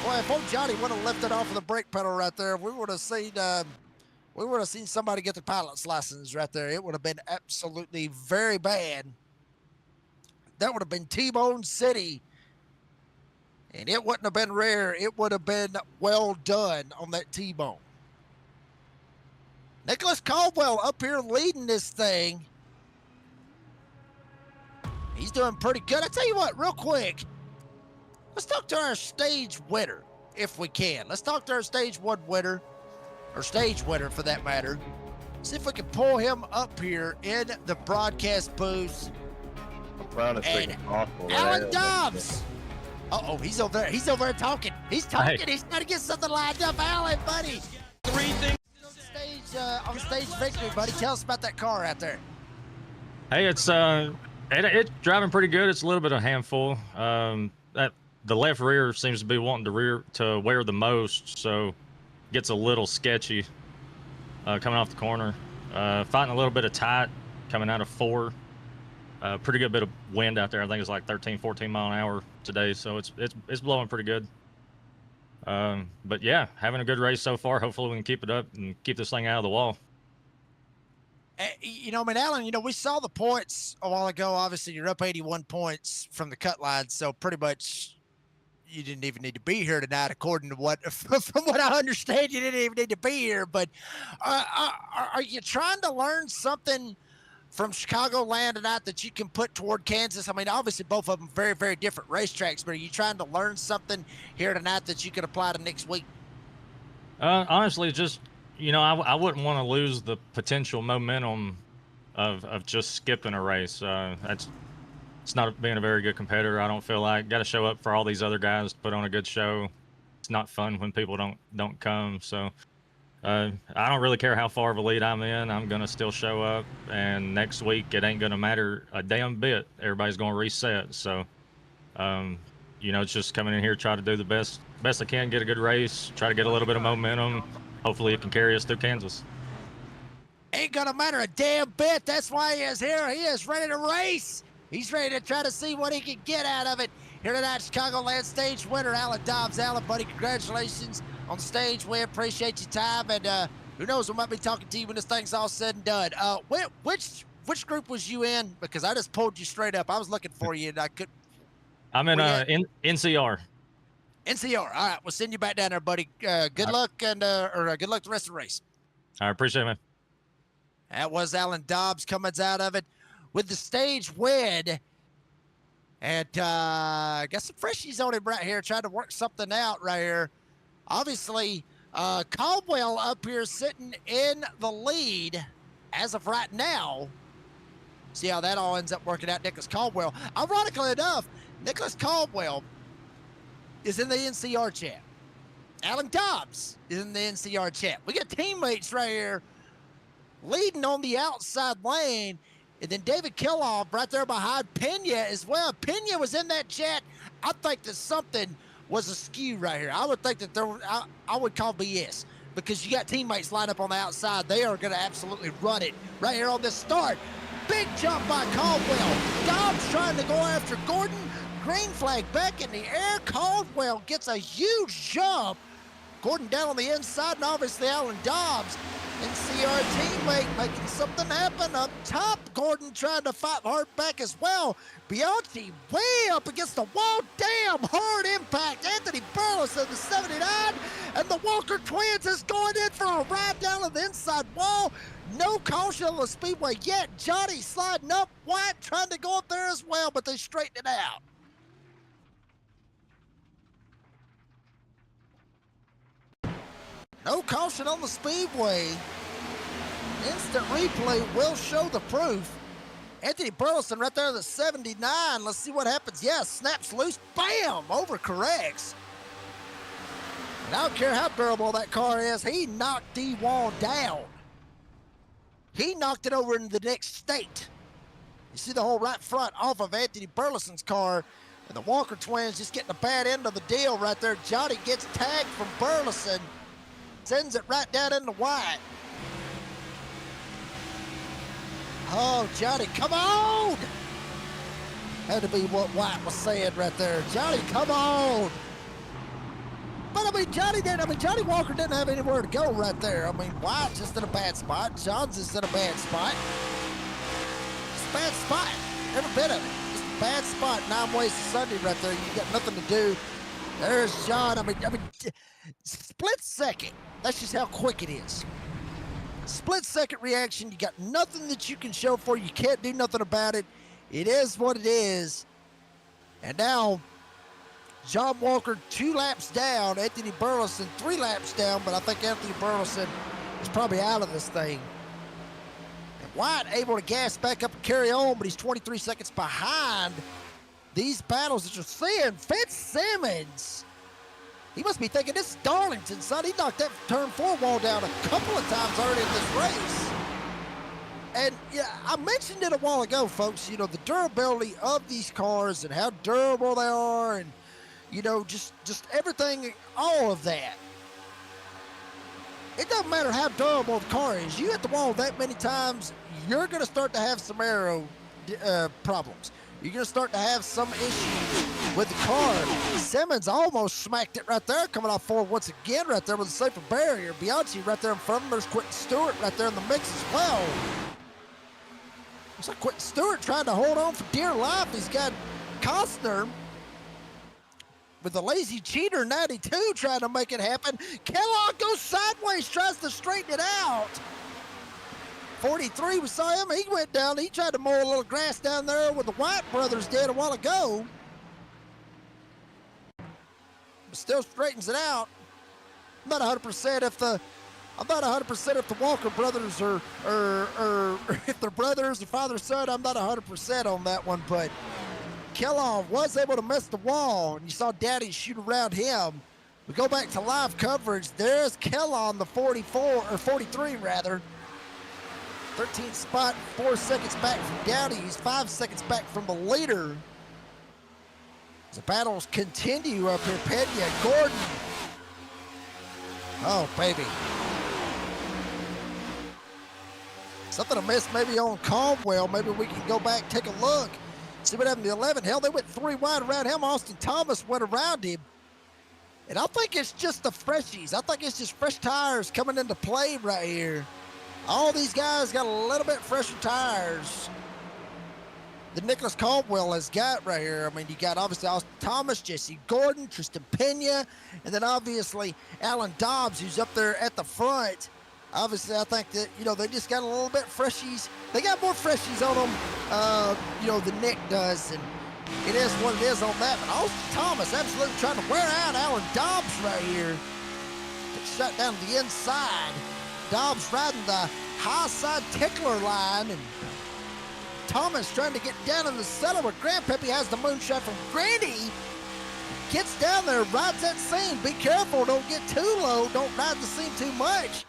Boy, if old Johnny would have lifted off of the brake pedal right there, we would have seen somebody get the pilot's license right there. It would have been absolutely very bad. That would have been T-Bone City. And it wouldn't have been rare. It would have been well done on that T-bone. Nicholas Caldwell up here leading this thing. He's doing pretty good. I tell you what, real quick. Let's talk to our stage winner, if we can. Let's talk to our stage 1 winner, or stage winner for that matter. See if we can pull him up here in the broadcast booth. And Alan Dobbs. Uh-oh, he's over there. He's over there talking. He's talking. Hey. He's trying to get something lined up. Alan, buddy. 3 things. On stage victory, buddy. Tell us about that car out there. Hey, it's driving pretty good. It's a little bit of a handful. That the left rear seems to be wanting to wear the most, so gets a little sketchy coming off the corner. Fighting a little bit of tight coming out of 4. Pretty good bit of wind out there. I think it's like 13, 14 mile an hour today, so it's blowing pretty good. But yeah, having a good race so far. Hopefully we can keep it up and keep this thing out of the wall. You know, I mean, Alan, you know, we saw the points a while ago. Obviously, you're up 81 points from the cut line, so pretty much you didn't even need to be here tonight, according to what, from what I understand, you didn't even need to be here. But are you trying to learn something from Chicagoland tonight that you can put toward Kansas? I mean, obviously, both of them very, very different racetracks, but are you trying to learn something here tonight that you can apply to next week? Honestly, just, you know, I wouldn't want to lose the potential momentum of just skipping a race. It's not being a very good competitor. I don't feel like. Got to show up for all these other guys to put on a good show. It's not fun when people don't come. So I don't really care how far of a lead I'm in. I'm gonna still show up, and next week it ain't gonna matter a damn bit. Everybody's gonna reset. So you know, it's just coming in here, try to do the best I can, get a good race, try to get a little bit of momentum. Hopefully it can carry us through Kansas. Ain't gonna matter a damn bit. That's why he is here. He is ready to race. He's ready to try to see what he can get out of it. Here tonight, Chicagoland stage winner, Alan Dobbs. Alan, buddy, congratulations on the stage win. Appreciate your time. And who knows, we might be talking to you when this thing's all said and done. Which group was you in? Because I just pulled you straight up. I was looking for you, and I couldn't. I'm in NCR. NCR. All right, we'll send you back down there, buddy. Good luck, and good luck the rest of the race. I appreciate it, man. That was Alan Dobbs coming out of it with the stage win. And got some freshies on him right here, trying to work something out right here. Obviously, Caldwell up here sitting in the lead as of right now. See how that all ends up working out. Nicholas Caldwell. Ironically enough, Nicholas Caldwell is in the NCR chat. Alan Dobbs is in the NCR chat. We got teammates right here leading on the outside lane. And then David Killoff right there behind Pena as well. Pena was in that chat. I think that something was askew right here. I would think that I would call BS, because you got teammates lined up on the outside. They are going to absolutely run it right here on this start. Big jump by Caldwell. Dobbs trying to go after Gordon. Green flag back in the air. Caldwell gets a huge jump. Gordon down on the inside, and obviously Alan Dobbs, NCR teammate, making something happen up top. Gordon trying to fight hard back as well. Bianchi way up against the wall. Damn hard impact. Anthony Burleson, the 79, and the Walker twins is going in for a ride down on the inside wall. No caution on the speedway yet. Johnny sliding up. White trying to go up there as well, but they straightened it out. No caution on the speedway. Instant replay will show the proof. Anthony Burleson right there, the 79. Let's see what happens. Yeah, snaps loose. Bam! Overcorrects. And I don't care how durable that car is. He knocked D-Wall down. He knocked it over into the next state. You see the whole right front off of Anthony Burleson's car. And the Walker twins just getting the bad end of the deal right there. Johnny gets tagged from Burleson. Sends it right down into White. Oh, Johnny, come on! Had to be what White was saying right there. Johnny, come on! But I mean, Johnny Walker didn't have anywhere to go right there. I mean, White just in a bad spot. John's just in a bad spot. It's a bad spot. Every bit of it. Just a bad spot. 9 ways to Sunday right there. You got nothing to do. There's John. I mean, split second. That's just how quick it is. Split second reaction. You got nothing that you can show for. You can't do nothing about it. It is what it is. And now, John Walker 2 laps down. Anthony Burleson 3 laps down. But I think Anthony Burleson is probably out of this thing. And White able to gas back up and carry on, but he's 23 seconds behind these battles that you're seeing. Fitzsimmons. He must be thinking, this is Darlington, son. He knocked that turn 4 wall down a couple of times early in this race. And yeah, I mentioned it a while ago, folks, you know, the durability of these cars and how durable they are, and, you know, just everything, all of that. It doesn't matter how durable the car is. You hit the wall that many times, you're going to start to have some aero problems. you're going to start to have some issues with the car. Simmons almost smacked it right there, coming off forward once again right there with a safer barrier. Bianchi right there in front of him. There's Quentin Stewart right there in the mix as well. Looks like Quentin Stewart trying to hold on for dear life. He's got Costner with the lazy cheater 92 trying to make it happen. Kellogg goes sideways, tries to straighten it out. 43, we saw him. He went down. He tried to mow a little grass down there where the White brothers did a while ago. But still straightens it out. I'm not 100% if the Walker brothers are if they're brothers or father son. I'm not 100% on that one, but Kellogg was able to miss the wall, and you saw Daddy shoot around him. We go back to live coverage. There's Kellogg, the 43 rather. 13th spot, 4 seconds back from Dowdy. He's 5 seconds back from the leader. As the battles continue up here, Pena, Gordon. Oh, baby. Something amiss maybe on Caldwell. Maybe we can go back, take a look, see what happened to the 11. Hell, they went 3 wide around him. Austin Thomas went around him. And I think it's just the freshies. I think it's just fresh tires coming into play right here. All these guys got a little bit fresher tires than Nicholas Caldwell has got right here. I mean, you got obviously Austin Thomas, Jesse Gordon, Tristan Pena, and then obviously Alan Dobbs, who's up there at the front. Obviously, I think that, they just got a little bit freshies. They got more freshies on them, than Nick does, and it is what it is on that. But Austin Thomas absolutely trying to wear out Alan Dobbs right here. Gets shot down to the inside. Dobbs riding the high side tickler line, and Thomas trying to get down in the cellar where Grandpappy has the moonshot from Grandy. Gets down there, rides that seam. Be careful, don't get too low. Don't ride the seam too much,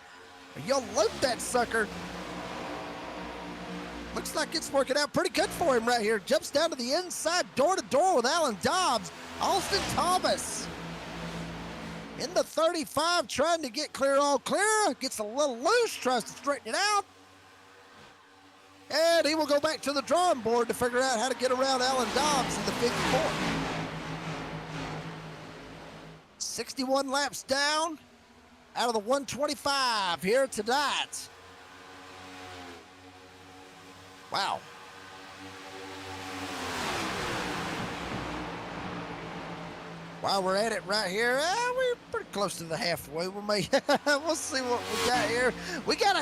or you'll loop that sucker. Looks like it's working out pretty good for him right here. Jumps down to the inside, door to door with Alan Dobbs. Austin Thomas in the 35, trying to get clear, all clear. Gets a little loose, tries to straighten it out. And he will go back to the drawing board to figure out how to get around Alan Dobbs in the 54. 61 laps down out of the 125 here tonight. Wow. While we're at it right here, we're pretty close to the halfway. We'll see what we got here. We got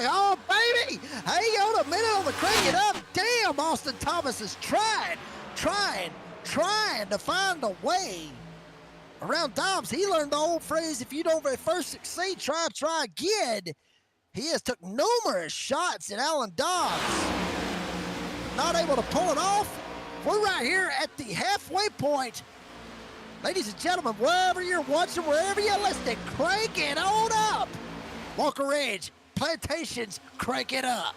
baby! Hang on a minute on the crank it up. Damn, Austin Thomas is trying to find a way around Dobbs. He learned the old phrase, if you don't first succeed, try again. He has took numerous shots at Alan Dobbs. Not able to pull it off. We're right here at the halfway point. Ladies and gentlemen, wherever you're watching, wherever you're listening, crank it on up. Walker Ridge, Plantations, crank it up.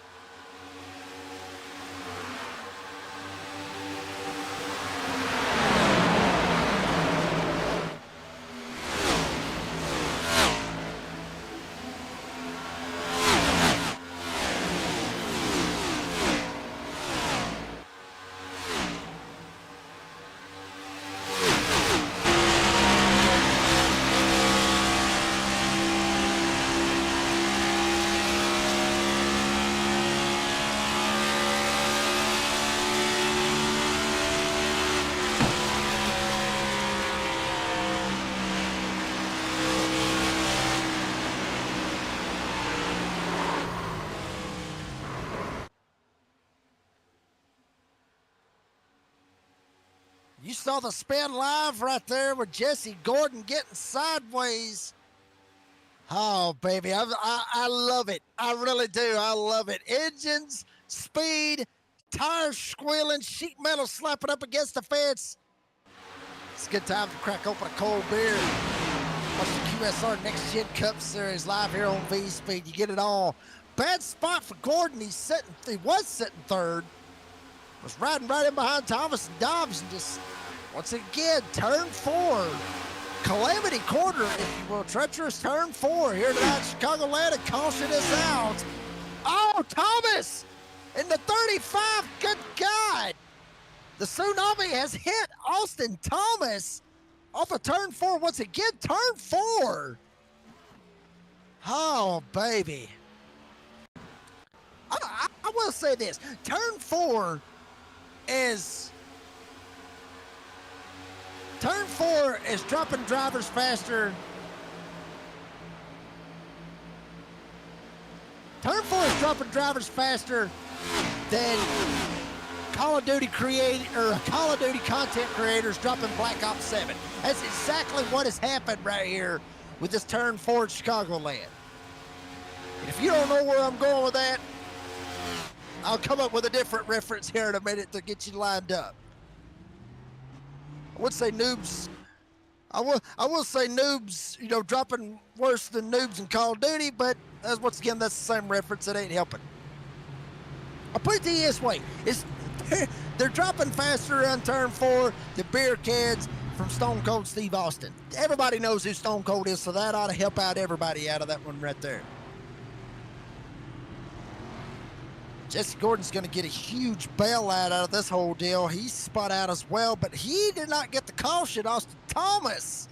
You saw the spin live right there with Jesse Gordon getting sideways. Oh, baby, I love it. I really do. I love it. Engines, speed, tires squealing, sheet metal slapping up against the fence. It's a good time to crack open a cold beer. Watch the QSR Next Gen Cup Series live here on V-Speed. You get it all. Bad spot for Gordon. He was sitting third. Was riding right in behind Thomas and Dobbs, and just, once again, turn 4. Calamity corner, if you will. Treacherous turn 4 here tonight. Chicagoland, and caution is out. Oh, Thomas in the 35. Good God. The tsunami has hit Austin Thomas off of turn 4 once again. Turn 4. Oh, baby. I will say this. Turn 4 is dropping drivers faster. Turn 4 is dropping drivers faster than Call of Duty content creators dropping Black Ops 7. That's exactly what has happened right here with this turn 4 at Chicagoland. And if you don't know where I'm going with that, I'll come up with a different reference here in a minute to get you lined up. I would say noobs. I will say noobs, dropping worse than noobs in Call of Duty, but once again, that's the same reference. It ain't helping. I'll put it to you this way. They're dropping faster on turn 4 the beer cans from Stone Cold Steve Austin. Everybody knows who Stone Cold is, so that ought to help out everybody out of that one right there. Jesse Gordon's going to get a huge bailout out of this whole deal. He's spun out as well, but he did not get the caution. Austin Thomas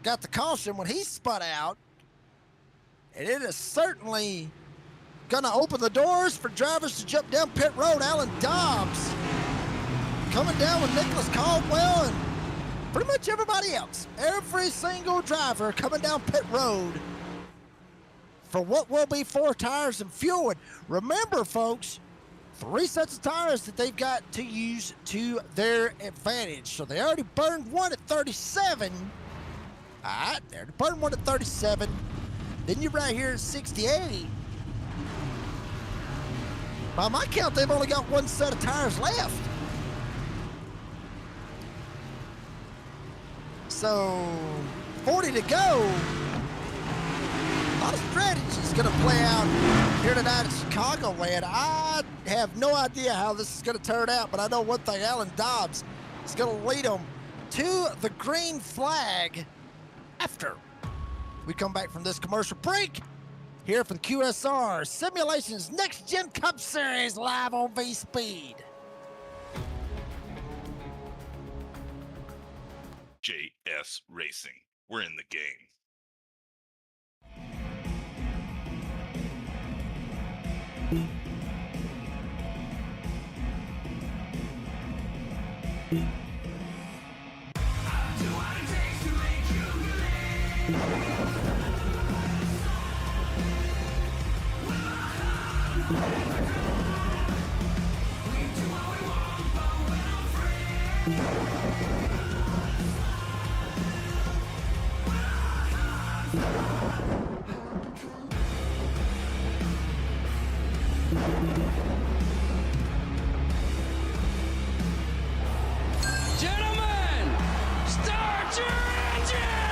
got the caution when he spun out. And it is certainly going to open the doors for drivers to jump down pit road. Alan Dobbs coming down with Nicholas Caldwell and pretty much everybody else. Every single driver coming down pit road for what will be 4 tires and fuel. And remember, folks, 3 sets of tires that they've got to use to their advantage. So they already burned one at 37. All right, they already burned one at 37. Then you're right here at 68. By my count, they've only got 1 set of tires left. So 40 to go. A lot of strategies going to play out here tonight at Chicagoland. I have no idea how this is going to turn out, but I know one thing. Alan Dobbs is going to lead them to the green flag after we come back from this commercial break here for the QSR Simulations Next Gen Cup Series live on V-Speed. JS Racing. We're in the game. Gentlemen, start your engine!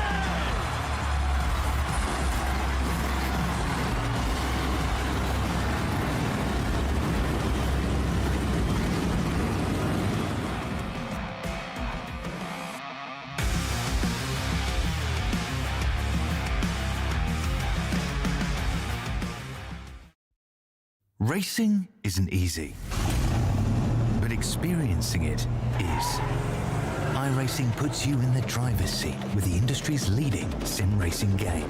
Racing isn't easy, but experiencing it is. iRacing puts you in the driver's seat with the industry's leading sim racing game.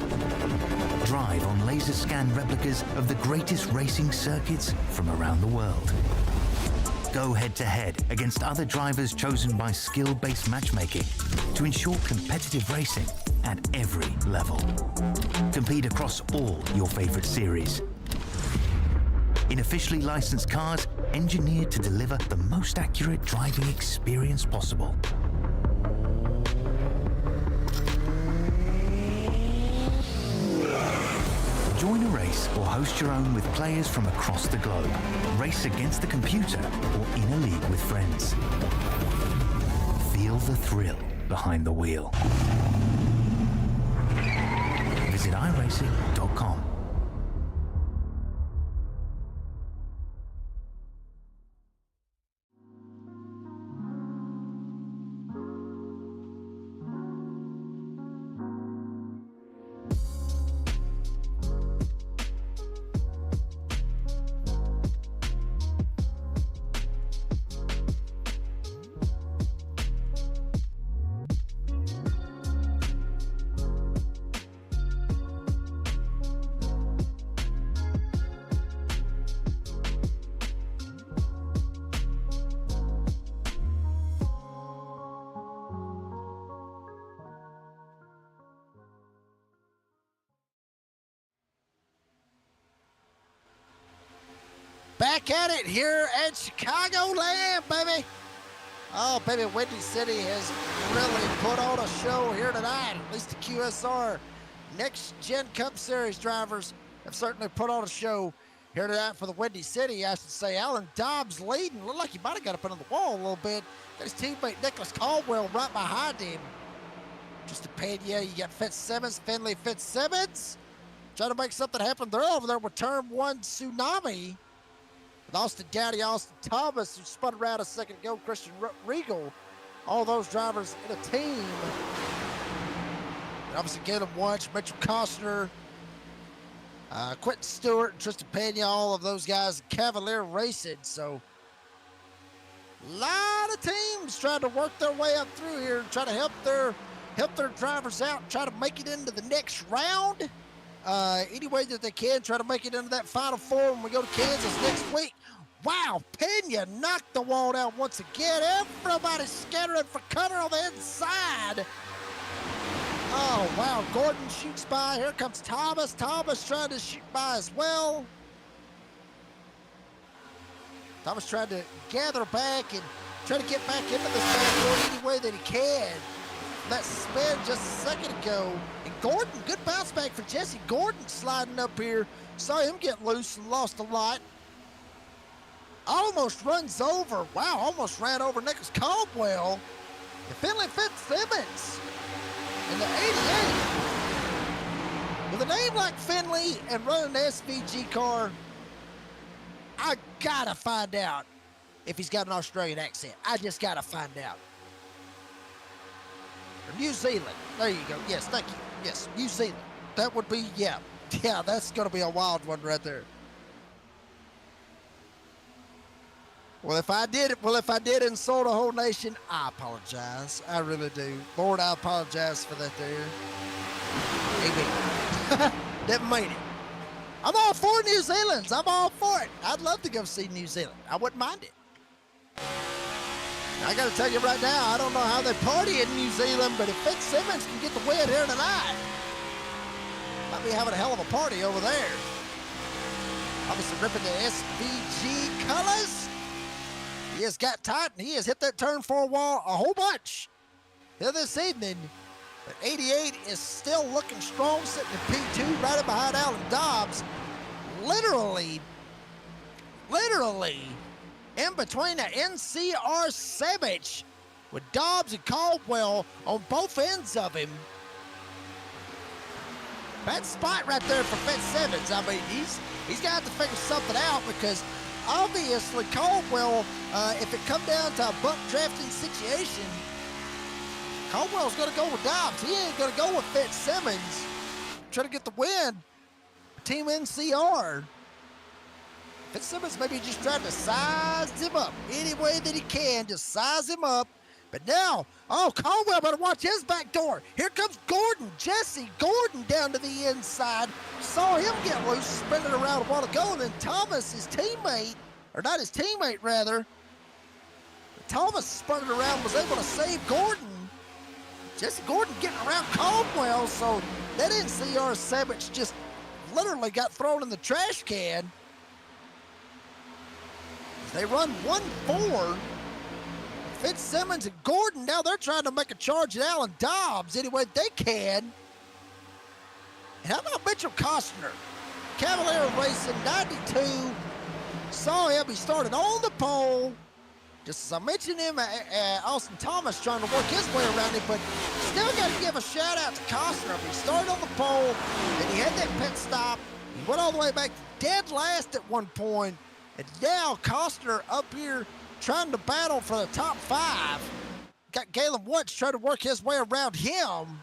Drive on laser scan replicas of the greatest racing circuits from around the world. Go head-to-head against other drivers chosen by skill-based matchmaking to ensure competitive racing at every level. Compete across all your favorite series. In officially licensed cars, engineered to deliver the most accurate driving experience possible. Join a race or host your own with players from across the globe. Race against the computer or in a league with friends. Feel the thrill behind the wheel. Visit iRacing.com. Back at it here at Chicagoland, baby. Oh, baby, Windy City has really put on a show here tonight. At least the QSR Next Gen Cup Series drivers have certainly put on a show here tonight for the Windy City. I should say Alan Dobbs leading. Looked like he might have got up under the wall a little bit. Got his teammate Nicholas Caldwell right behind him. Just a Pena, you got Fitzsimmons, Finley Fitzsimmons. Trying to make something happen. They're over there with Turn 1 Tsunami. With Austin Dowdy, Austin Thomas, who spun around a second ago, Christian Regal. All those drivers in a team. And obviously Galen Wunsch, Mitchell Costner, Quentin Stewart, and Tristan Pena, all of those guys, Cavalier Racing. So a lot of teams trying to work their way up through here and try to help their drivers out and try to make it into the next round. Any way that they can, try to make it into that Final Four when we go to Kansas next week. Wow, Pena knocked the wall down once again. Everybody scattering for Cutter on the inside. Oh, wow, Gordon shoots by. Here comes Thomas. Thomas trying to shoot by as well. Thomas trying to gather back and try to get back into this backboard any way that he can. That spin just a second ago. And Gordon, good bounce back for Jesse Gordon sliding up here. Saw him get loose and lost a lot. Almost runs over. Wow, almost ran over Nicholas Caldwell. And Finley Fitzsimmons in the 88. With a name like Finley and running an SVG car, I gotta find out if he's got an Australian accent. I just gotta find out. Or New Zealand. There you go. Yes, thank you. Yes, New Zealand. That would be, yeah, that's gonna be a wild one right there. Well, if I did insult a whole nation, I apologize. I really do. Lord, I apologize for that there. Amen. Didn't mean it. I'm all for New Zealand's. I'm all for it. I'd love to go see New Zealand. I wouldn't mind it. I got to tell you right now, I don't know how they party in New Zealand, but if Fitzsimmons can get the win here tonight, might be having a hell of a party over there. Obviously ripping the SVG colors. He has got tight, and he has hit that turn 4 wall a whole bunch here this evening. But 88 is still looking strong, sitting in P2 right behind Alan Dobbs. Literally in between the NCR sandwich with Dobbs and Caldwell on both ends of him. Bad spot right there for Fitzsimmons. I mean, he's got to figure something out because obviously Caldwell, if it come down to a buck drafting situation, Caldwell's going to go with Dobbs. He ain't going to go with Fitzsimmons. Try to get the win. Team NCR. Fitzsimmons maybe just trying to size him up any way that he can. Just size him up. But now, oh, Caldwell better watch his back door. Here comes Gordon, Jesse Gordon down to the inside. Saw him get loose, spinning around a while ago. And then Thomas, his teammate, or not his teammate rather, Thomas spun around, was able to save Gordon. Jesse Gordon getting around Caldwell, so that NCR sandwich just literally got thrown in the trash can. They run 1-4. Fitzsimmons and Gordon, now they're trying to make a charge at Alan Dobbs any way they can. And how about Mitchell Costner? Cavalier Racing, 92. Saw him, he started on the pole. Just as I mentioned him, Austin Thomas trying to work his way around him, but still got to give a shout out to Costner. He started on the pole, and he had that pit stop. He went all the way back to dead last at one point. And now Costner up here trying to battle for the top 5. Got Galen Wunsch trying to work his way around him.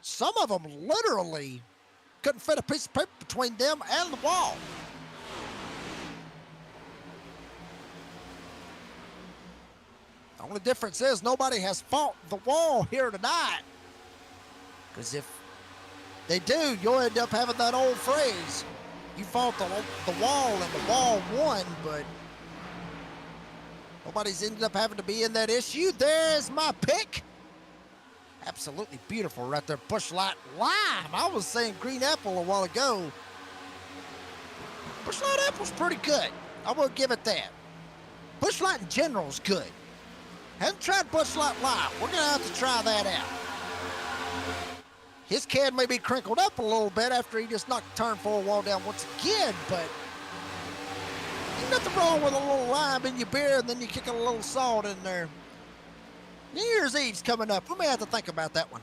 Some of them literally couldn't fit a piece of paper between them and the wall. The only difference is nobody has fought the wall here tonight. Because if they do, you'll end up having that old phrase. You fought the wall and the wall won, but nobody's ended up having to be in that issue. There's my pick. Absolutely beautiful right there. Busch Light Lime. I was saying green apple a while ago. Busch Light apple's pretty good. I will give it that. Busch Light in general is good. Haven't tried Busch Light Light. We're gonna have to try that out. His can may be crinkled up a little bit after he just knocked the turn 4 wall down once again, but there's nothing wrong with a little lime in your beer and then you kick a little salt in there. New Year's Eve's coming up. We may have to think about that one.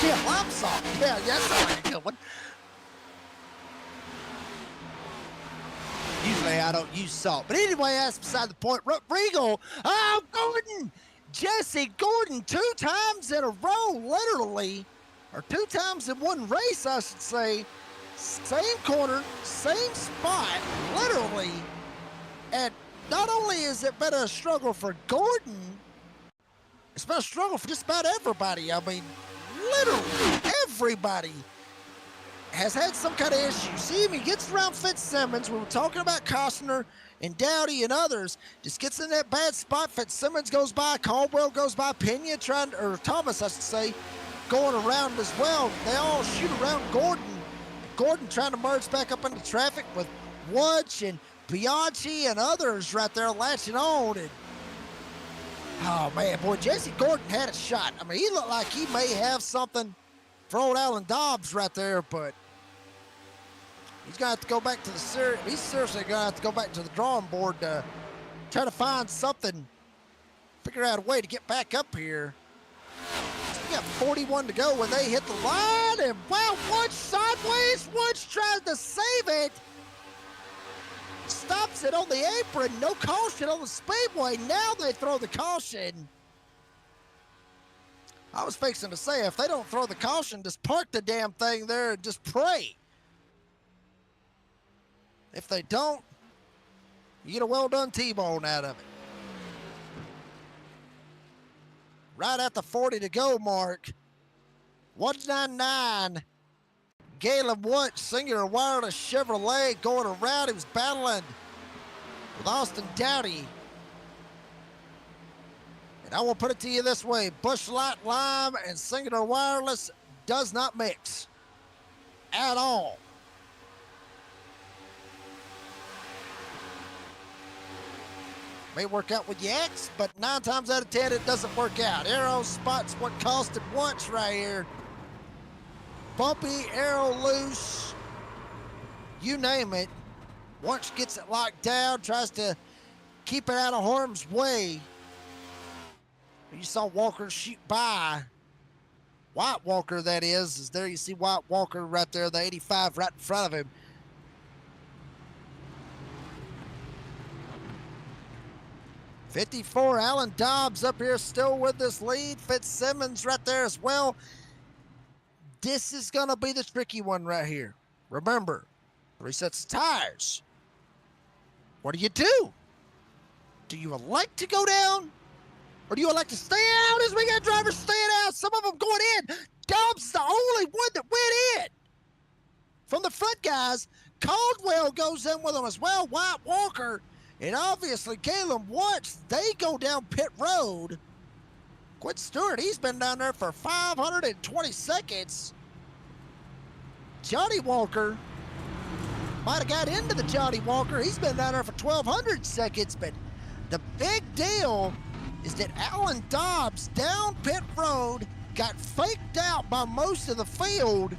Yeah, lime salt. Yeah, that's not a good one. Usually I don't use salt. But anyway, that's beside the point. Regal. Oh, Gordon. Jesse Gordon 2 times in a row, literally. Or 2 times in one race, I should say. Same corner, same spot, literally. And not only has it been a struggle for Gordon, it's been a struggle for just about everybody. I mean, literally everybody has had some kind of issue. See him, he gets around Fitzsimmons. We were talking about Costner and Dowdy and others. Just gets in that bad spot. Fitzsimmons goes by, Caldwell goes by, Pena or Thomas, I should say, going around as well. They all shoot around Gordon. Gordon trying to merge back up into traffic with Wunsch and Bianchi and others right there latching on. And oh man, boy, Jesse Gordon had a shot. I mean, he looked like he may have something for old Alan Dobbs right there, but he's gonna have to go back to the he's seriously gonna have to go back to the drawing board to try to find something, figure out a way to get back up here. We got 41 to go when they hit the line, and wow, Wunsch sideways. Wunsch tries to save it. Stops it on the apron. No caution on the speedway. Now they throw the caution. I was fixing to say, if they don't throw the caution, just park the damn thing there and just pray. If they don't, you get a well-done T-bone out of it. Right at the 40 to go mark. 199. Galen Wunsch, Singular Wireless Chevrolet, going around. He was battling with Austin Dowdy. And I will put it to you this way. Busch Light Lime and Singular Wireless does not mix at all. May work out with Yaks, but 9 times out of 10, it doesn't work out. Arrow spot's what costed Wunsch right here. Bumpy, arrow loose, you name it. Wunsch gets it locked down, tries to keep it out of harm's way. You saw Walker shoot by. White Walker, that is there you see White Walker right there, the 85 right in front of him. '54, Alan Dobbs up here still with this lead. Fitzsimmons right there as well. This is going to be the tricky one right here. Remember, 3 sets of tires. What do? Do you elect to go down? Or do you elect to stay out as we got drivers staying out? Some of them going in. Dobbs is the only one that went in. From the front guys, Caldwell goes in with them as well. White Walker. And obviously, Galen Wunsch, they go down pit road. Quinn Stewart, he's been down there for 520 seconds. Johnny Walker might have got into the Johnny Walker. He's been down there for 1,200 seconds. But the big deal is that Alan Dobbs down pit road got faked out by most of the field.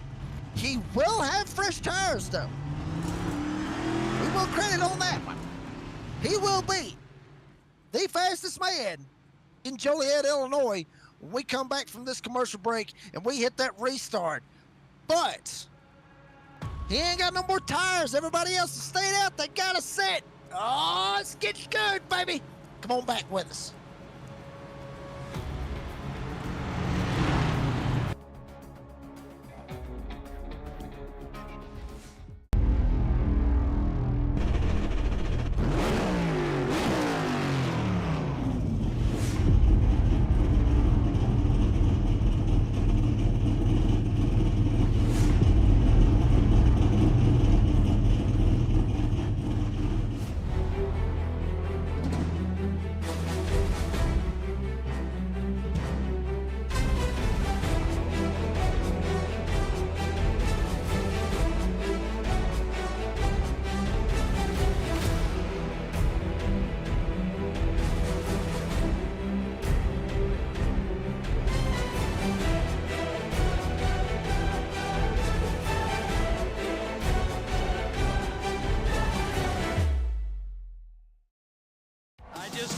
He will have fresh tires, though. We will credit on that one. He will be the fastest man in Joliet, Illinois, when we come back from this commercial break and we hit that restart. But he ain't got no more tires. Everybody else has stayed out. They got to sit. Oh, it's getting good, baby. Come on back with us.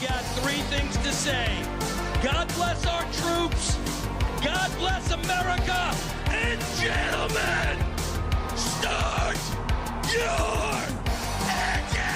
got three things to say. God bless our troops. God bless America. And gentlemen, start your engine!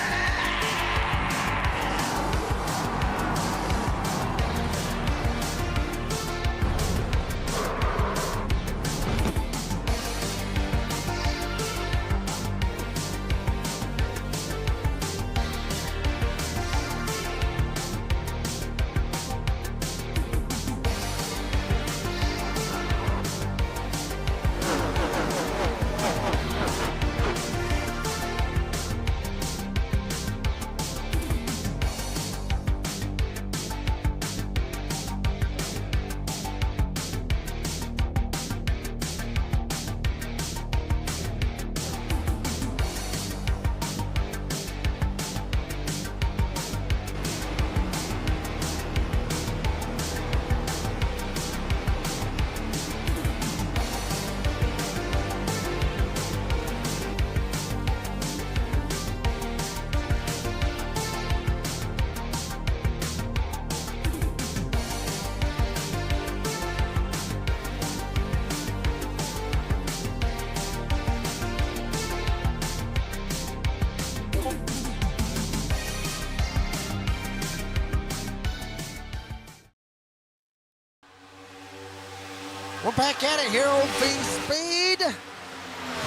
We're back at it here on V-Speed.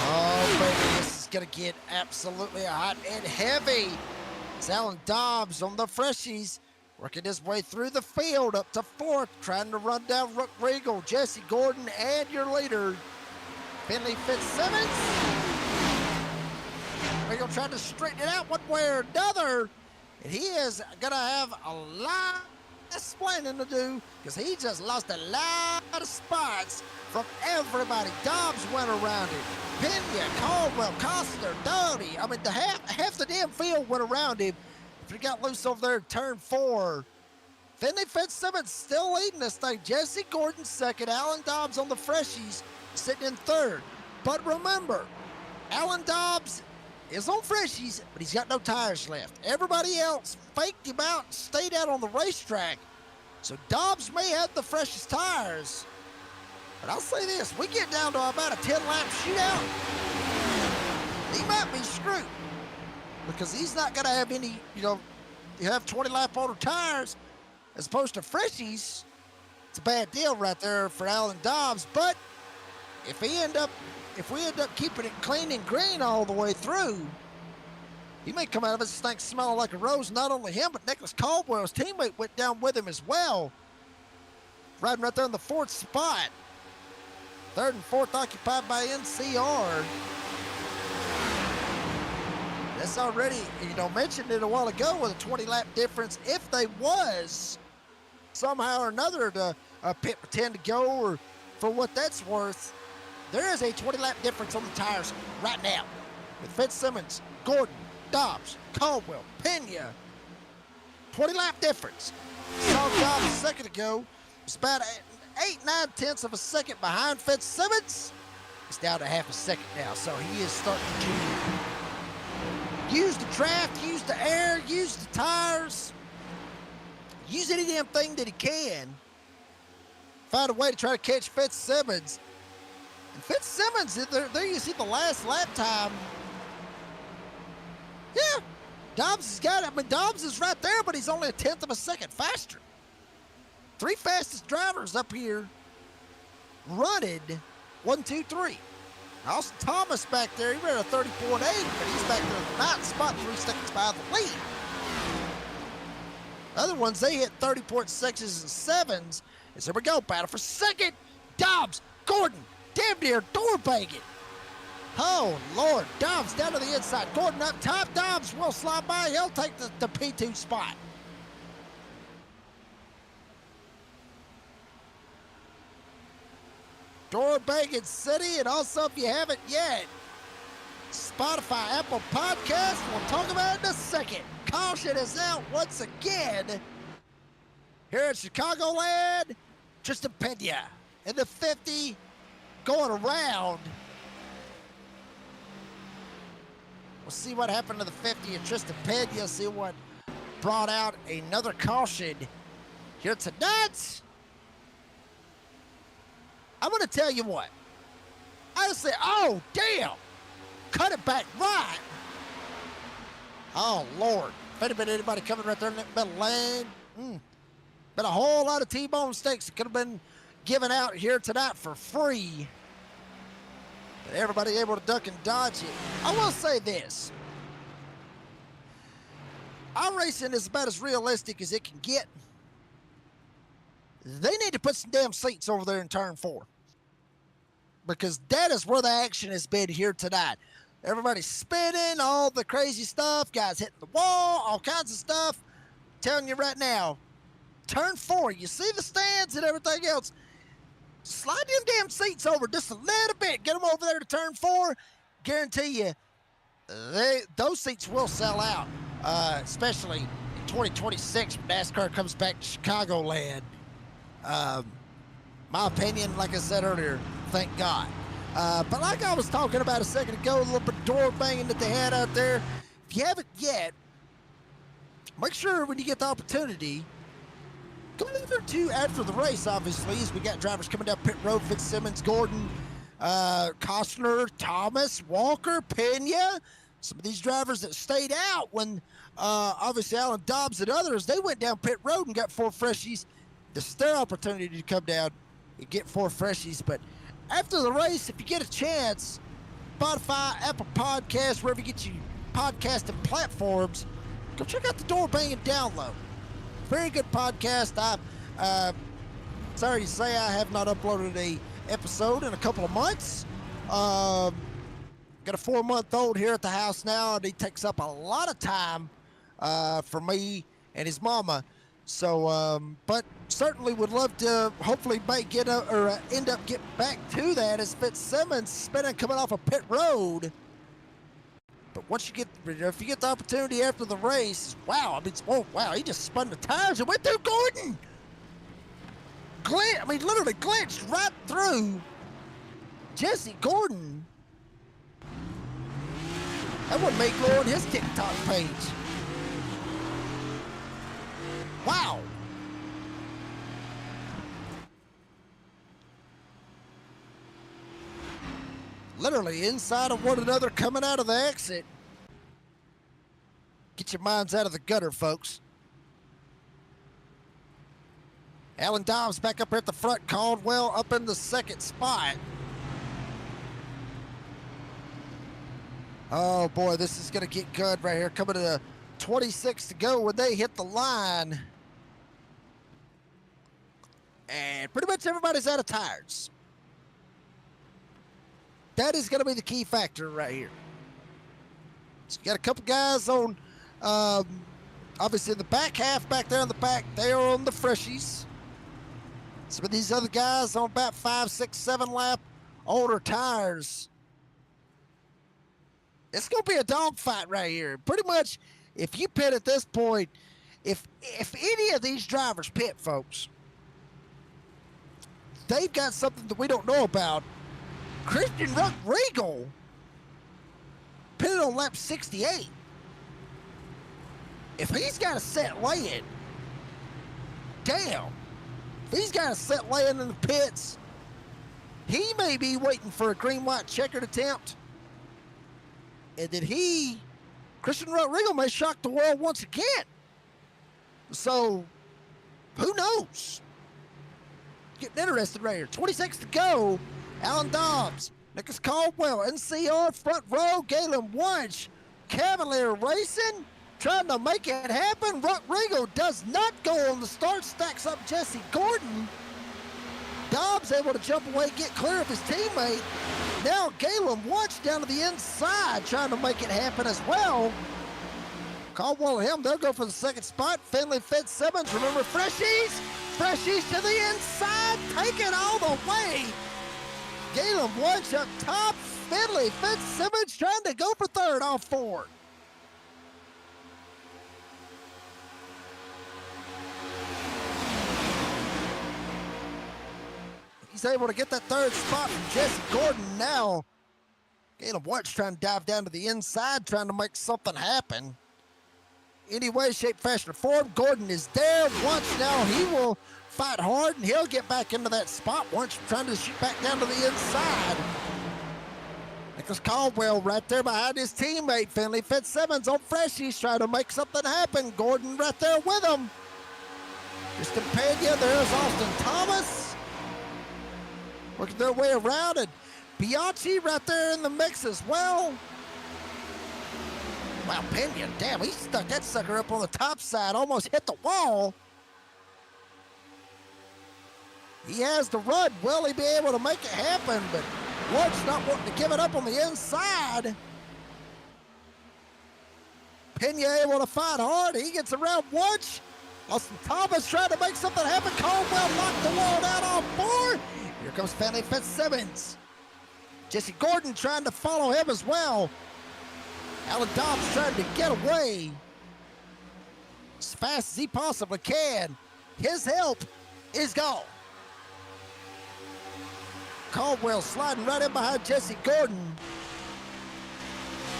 Oh, baby, this is going to get absolutely hot and heavy. It's Alan Dobbs on the Freshies, working his way through the field up to fourth, trying to run down Rook Regal, Jesse Gordon, and your leader, Finley Fitzsimmons. Regal trying to straighten it out one way or another, and he is going to have a lot explaining to do because he just lost a lot of spots from everybody. Dobbs went around him. Pena, Caldwell, Costa, Doty. I mean, half the damn field went around him. If he got loose over there in turn 4. Finley Fitzsimmons still leading this thing. Jesse Gordon second. Alan Dobbs on the Freshies sitting in third. But remember, Alan Dobbs is on Freshies, but he's got no tires left. Everybody else faked him out and stayed out on the racetrack. So Dobbs may have the freshest tires. But I'll say this, we get down to about a 10-lap shootout, he might be screwed. Because he's not going to have any, you have 20-lap older tires as opposed to Freshies. It's a bad deal right there for Alan Dobbs. But if we end up keeping it clean and green all the way through, he may come out of this thing smelling like a rose. Not only him, but Nicholas Caldwell's teammate went down with him as well. Riding right there in the fourth spot. Third and fourth occupied by NCR. That's already, mentioned it a while ago with a 20-lap difference. If they was somehow or another to pit for 10 to go, or for what that's worth, there is a 20-lap difference on the tires right now with Fitzsimmons, Gordon, Dobbs, Caldwell, Pena. 20-lap difference. Saw Dobbs a second ago. It's about 8-9 of a second behind Fitzsimmons. He's down to half a second now, so he is starting to use the draft, use the air, use the tires, use any damn thing that he can. Find a way to try to catch Fitzsimmons. And Fitzsimmons, there you see the last lap time. Yeah, Dobbs has got it. I mean, Dobbs is right there, but he's only a 10th of a second faster. Three fastest drivers up here running 1, 2, 3. Austin Thomas back there, he ran a 30.8, but he's back there in the 9th spot, 3 seconds behind the lead. Other ones, they hit 30.6s and 7s. And so we go, battle for second. Dobbs, Gordon, damn near door banging. Oh, Lord, Dobbs down to the inside. Gordon up top. Dobbs will slide by. He'll take the P2 spot. Door banging city, and also if you haven't yet, Spotify, Apple Podcast. We'll talk about it in a second. Caution is out once again here at Chicagoland. Tristan Pena in the 50 going around. We'll see what happened to the 50 and Tristan Pena. See what brought out another caution here tonight. I'm going to tell you what. I say, oh, damn. Cut it back right. Oh, Lord. If it had been anybody coming right there in that middle lane, been a whole lot of T-bone steaks that could have been given out here tonight for free. But everybody able to duck and dodge it. I will say this. iRacing is about as realistic as it can get. They need to put some damn seats over there in turn 4. Because that is where the action has been here tonight. Everybody's spinning, all the crazy stuff, guys hitting the wall, all kinds of stuff. I'm telling you right now, turn 4, you see the stands and everything else. Slide them damn seats over just a little bit. Get them over there to turn 4. Guarantee you, those seats will sell out, especially in 2026 when NASCAR comes back to Chicagoland. My opinion, like I said earlier, thank God. But like I was talking about a second ago, a little bit of door banging that they had out there. If you haven't yet, make sure when you get the opportunity, go over to after the race, obviously, as we got drivers coming down pit road, Fitzsimmons, Gordon, Costner, Thomas, Walker, Pena. Some of these drivers that stayed out when, obviously, Alan Dobbs and others, they went down pit road and got 4 freshies. This is their opportunity to come down and get 4 freshies. But after the race, if you get a chance, Spotify, Apple Podcasts, wherever you get your podcasting platforms, go check out the Door Banging Download. Very good podcast. I'm sorry to say I have not uploaded a episode in a couple of months. Got a 4-month-old here at the house now, and he takes up a lot of time for me and his mama. So, but certainly would love to hopefully end up getting back to that as Fitzsimmons spinning coming off a pit road. But once if you get the opportunity after the race, wow, wow, he just spun the tires and went through Gordon. Literally glitched right through Jesse Gordon. That wouldn't make go on his TikTok page. Wow. Literally inside of one another coming out of the exit. Get your minds out of the gutter, folks. Alan Dobbs back up here at the front. Caldwell up in the second spot. Oh, boy, this is going to get good right here. Coming to the 26 to go when they hit the line. And pretty much everybody's out of tires. That is going to be the key factor right here. So you got a couple guys on, obviously in the back half, back there in the back, they are on the freshies. Some of these other guys on about 5, 6, 7 lap older tires. It's going to be a dogfight right here. Pretty much, if you pit at this point, if any of these drivers pit, folks, they've got something that we don't know about. Christian Regal pitted on lap 68. If he's got a set lay-in, damn. If he's got a set lay-in in the pits, he may be waiting for a green-white checkered attempt. And then Christian Regal may shock the world once again. So, who knows? Getting interested right here. 26 to go. Alan Dobbs, Nicholas Caldwell, NCR, front row, Galen Wunsch, Cavalier Racing, trying to make it happen. Regal does not go on the start, stacks up Jesse Gordon. Dobbs able to jump away, get clear of his teammate. Now Galen Wunsch down to the inside, trying to make it happen as well. Caldwell and him, they'll go for the second spot. Finley Fitzsimmons, remember freshies? Freshies to the inside, take it all the way. Galen Wunsch up top. Finley Fitzsimmons trying to go for third off 4. He's able to get that third spot from Jesse Gordon now. Galen Wunsch trying to dive down to the inside, trying to make something happen. any way, shape, fashion, or form. Gordon is there once now. He will fight hard, and he'll get back into that spot once, trying to shoot back down to the inside. Nicholas Caldwell right there behind his teammate, Finley Fitzsimmons on Freshies, trying to make something happen. Gordon right there with him. Tristan Pena, there's Austin Thomas. Working their way around, and Bianchi right there in the mix as well. Wow, Pena, damn, he stuck that sucker up on the top side, almost hit the wall. He has the run. Will he be able to make it happen? But Woods not wanting to give it up on the inside. Pena able to fight hard. He gets around Woods. Austin Thomas trying to make something happen. Caldwell knocked the wall down on 4. Here comes Finley Fitzsimmons. Jesse Gordon trying to follow him as well. Alan Dobbs trying to get away as fast as he possibly can. His help is gone. Caldwell sliding right in behind Jesse Gordon.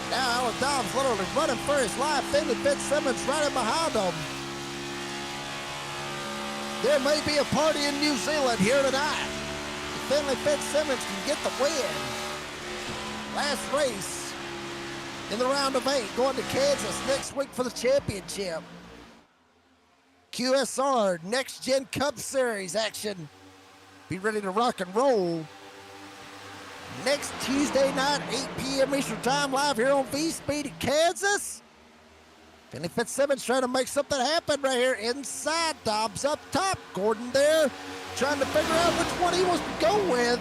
Now Alan Dobbs literally running for his life. Finley Fitzsimmons right in behind him. There may be a party in New Zealand here tonight. Finley Fitzsimmons can get the win. Last race in the round of 8, going to Kansas next week for the championship. QSR Next Gen Cup Series action. Be ready to rock and roll. Next Tuesday night, 8 p.m. Eastern Time, live here on V-Speed in Kansas. Finley Fitzsimmons trying to make something happen right here inside. Dobbs up top. Gordon there trying to figure out which one he wants to go with.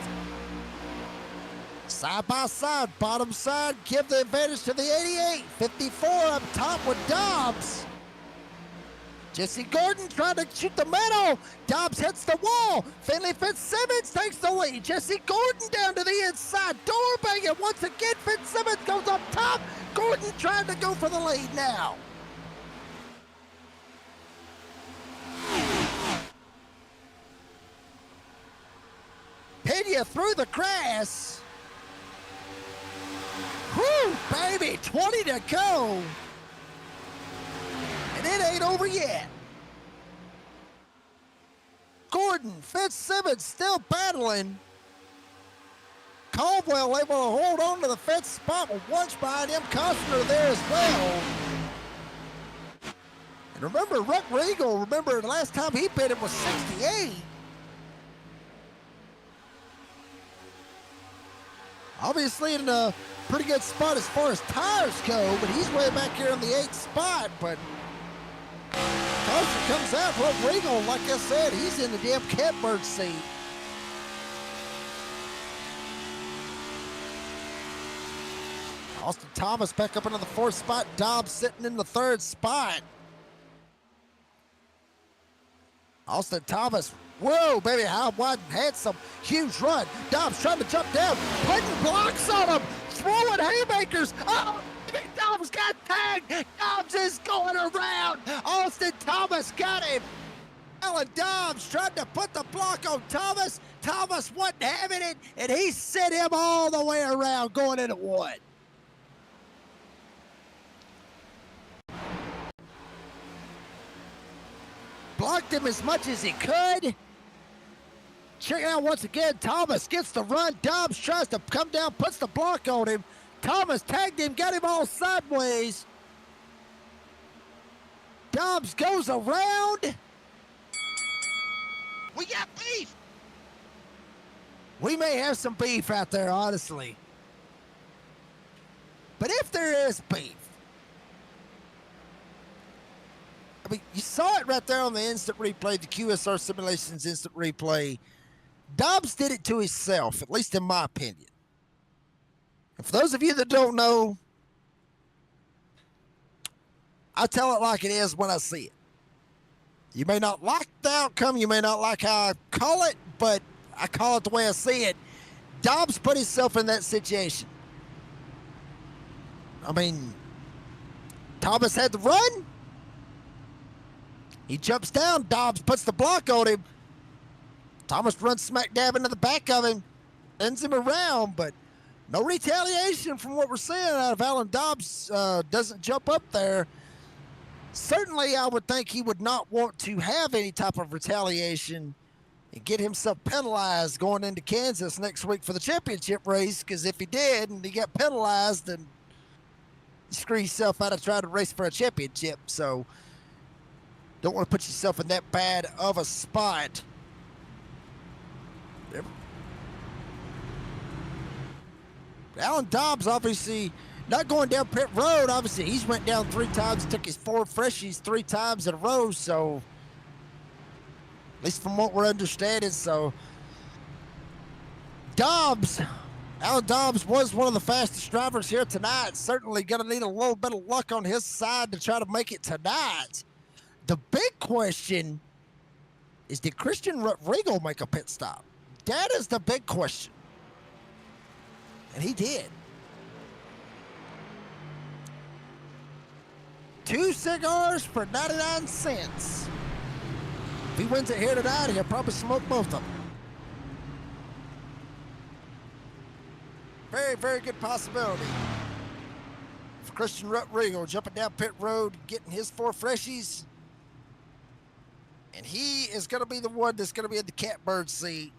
Side by side, bottom side, give the advantage to the 88. 54 up top with Dobbs. Jesse Gordon trying to shoot the middle. Dobbs hits the wall. Finley Fitzsimmons takes the lead. Jesse Gordon down to the inside. Door banging once again. Fitzsimmons goes up top. Gordon trying to go for the lead now. Pena through the grass. Whew, baby, 20 to go. And it ain't over yet. Gordon, Fitzsimmons still battling. Caldwell able to hold on to the fifth spot with Wunsch behind him. Costner there as well. And remember, Ruck Regal, remember the last time he beat him was 68. Obviously in a pretty good spot as far as tires go, but he's way back here in the 8th spot. But Costner comes out, Ruck Regal, like I said, he's in the damn catbird seat. Austin Thomas back up into the 4th spot. Dobbs sitting in the 3rd spot. Austin Thomas, whoa, baby, how wide and handsome. Huge run. Dobbs trying to jump down, putting blocks on him, throwing haymakers. Oh, Dobbs got tagged. Dobbs is going around. Austin Thomas got him. Alan Dobbs tried to put the block on Thomas. Thomas wasn't having it, and he sent him all the way around going into one. Blocked him as much as he could. Check it out once again. Thomas gets the run. Dobbs tries to come down, puts the block on him. Thomas tagged him, got him all sideways. Dobbs goes around. We got beef. We may have some beef out there, honestly. But if there is beef, I mean, you saw it right there on the instant replay, the QSR Simulations instant replay. Dobbs did it to himself, at least in my opinion. And for those of you that don't know, I tell it like it is when I see it. You may not like the outcome, you may not like how I call it, but I call it the way I see it. Dobbs put himself in that situation. I mean, Thomas had the run. He jumps down. Dobbs puts the block on him. Thomas runs smack dab into the back of him. Ends him around, but no retaliation from what we're seeing out of Alan Dobbs. Doesn't jump up there. certainly I would think he would not want to have any type of retaliation and get himself penalized going into Kansas next week for the championship race, because if he did and he got penalized, then you screw yourself out of trying to race for a championship. So don't want to put yourself in that bad of a spot. Alan Dobbs obviously not going down pit road. Obviously, he's went down 3 times, took his 4 freshies 3 times in a row. So, at least from what we're understanding, so Alan Dobbs was one of the fastest drivers here tonight. Certainly going to need a little bit of luck on his side to try to make it tonight. The big question is, did Christian Rodrigo make a pit stop? That is the big question. And he did. 2 cigars for 99 cents. If he wins it here tonight, he'll probably smoke both of them. Very, very good possibility for Christian Rodrigo jumping down pit road, getting his 4 freshies. And he is going to be the one that's going to be in the catbird seat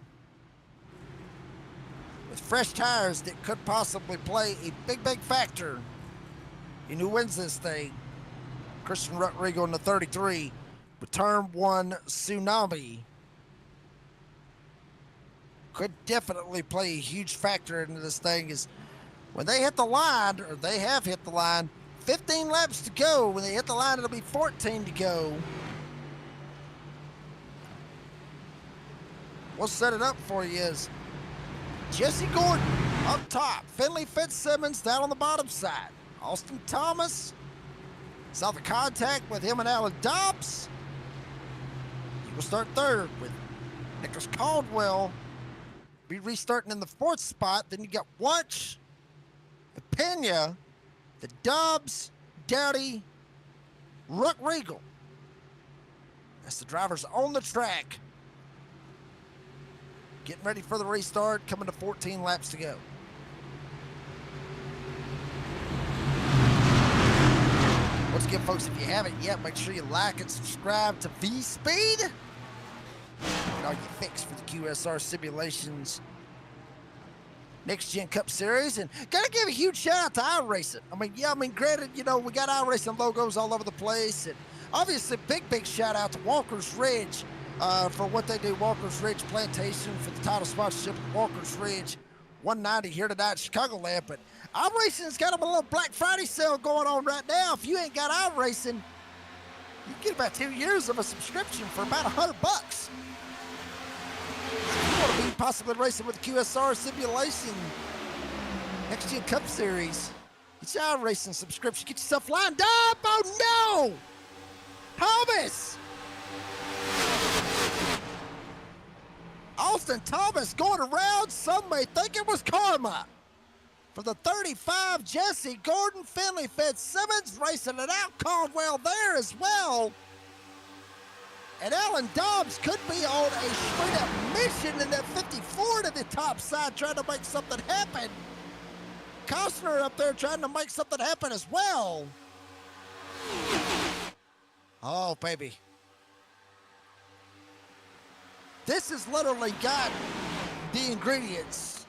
with fresh tires that could possibly play a big, big factor in who wins this thing. Christian Rodrigo in the 33 with turn 1 Tsunami could definitely play a huge factor into this thing. Is when they hit the line, or they have hit the line, 15 laps to go. When they hit the line, it'll be 14 to go. We'll set it up for you. Is Jesse Gordon up top, Finley Fitzsimmons down on the bottom side. Austin Thomas saw the contact with him and Alan Dobbs. He will start third with Nicholas Caldwell. Be restarting in the 4th spot. Then you got Wunsch, the Pena, the Dobbs, Dowdy, Rodrigo. That's the drivers on the track. Getting ready for the restart, coming to 14 laps to go. Once again, folks, if you haven't yet, make sure you like and subscribe to V-Speed. Get all your fix for the QSR Simulations Next Gen Cup Series. And gotta give a huge shout out to iRacing. Granted, we got iRacing logos all over the place. And obviously, big shout out to Walker's Ridge for what they do. Walker's Ridge Plantation for the title sponsorship of Walker's Ridge 190 here tonight at Chicagoland. But iRacing's got them a little Black Friday sale going on right now. If you ain't got iRacing, you get about 2 years of a subscription for about $100. If you want to be possibly racing with the QSR Simulation Next Gen Cup Series, get your iRacing subscription. Get yourself lined up. Oh no! Thomas! Austin Thomas going around. Some may think it was karma. For the 35, Jesse Gordon, Finley Fitzsimmons racing it out. Caldwell there as well. And Alan Dobbs could be on a straight-up mission in that 54 to the top side, trying to make something happen. Costner up there trying to make something happen as well. Oh, baby. This has literally got the ingredients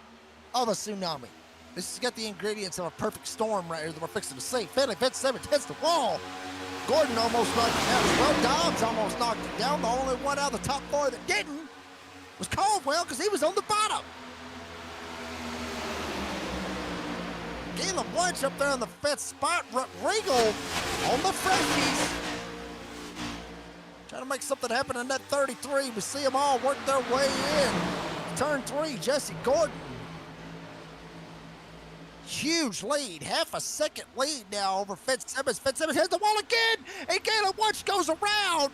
of a tsunami. This has got the ingredients of a perfect storm right here that we're fixing to see. Finley Fitzsimmons hits the wall. Gordon almost knocked it down as well. Dobbs almost knocked it down. The only one out of the top 4 that didn't was Caldwell, because he was on the bottom. Galen Wunsch up there in the 5th spot. Rodrigo on the freshies. Trying to make something happen in that 33. We see them all work their way in. Turn 3, Jesse Gordon. Huge lead, half a second lead now over Fitzsimmons. Fitzsimmons hits the wall again, and Galen Wunsch goes around.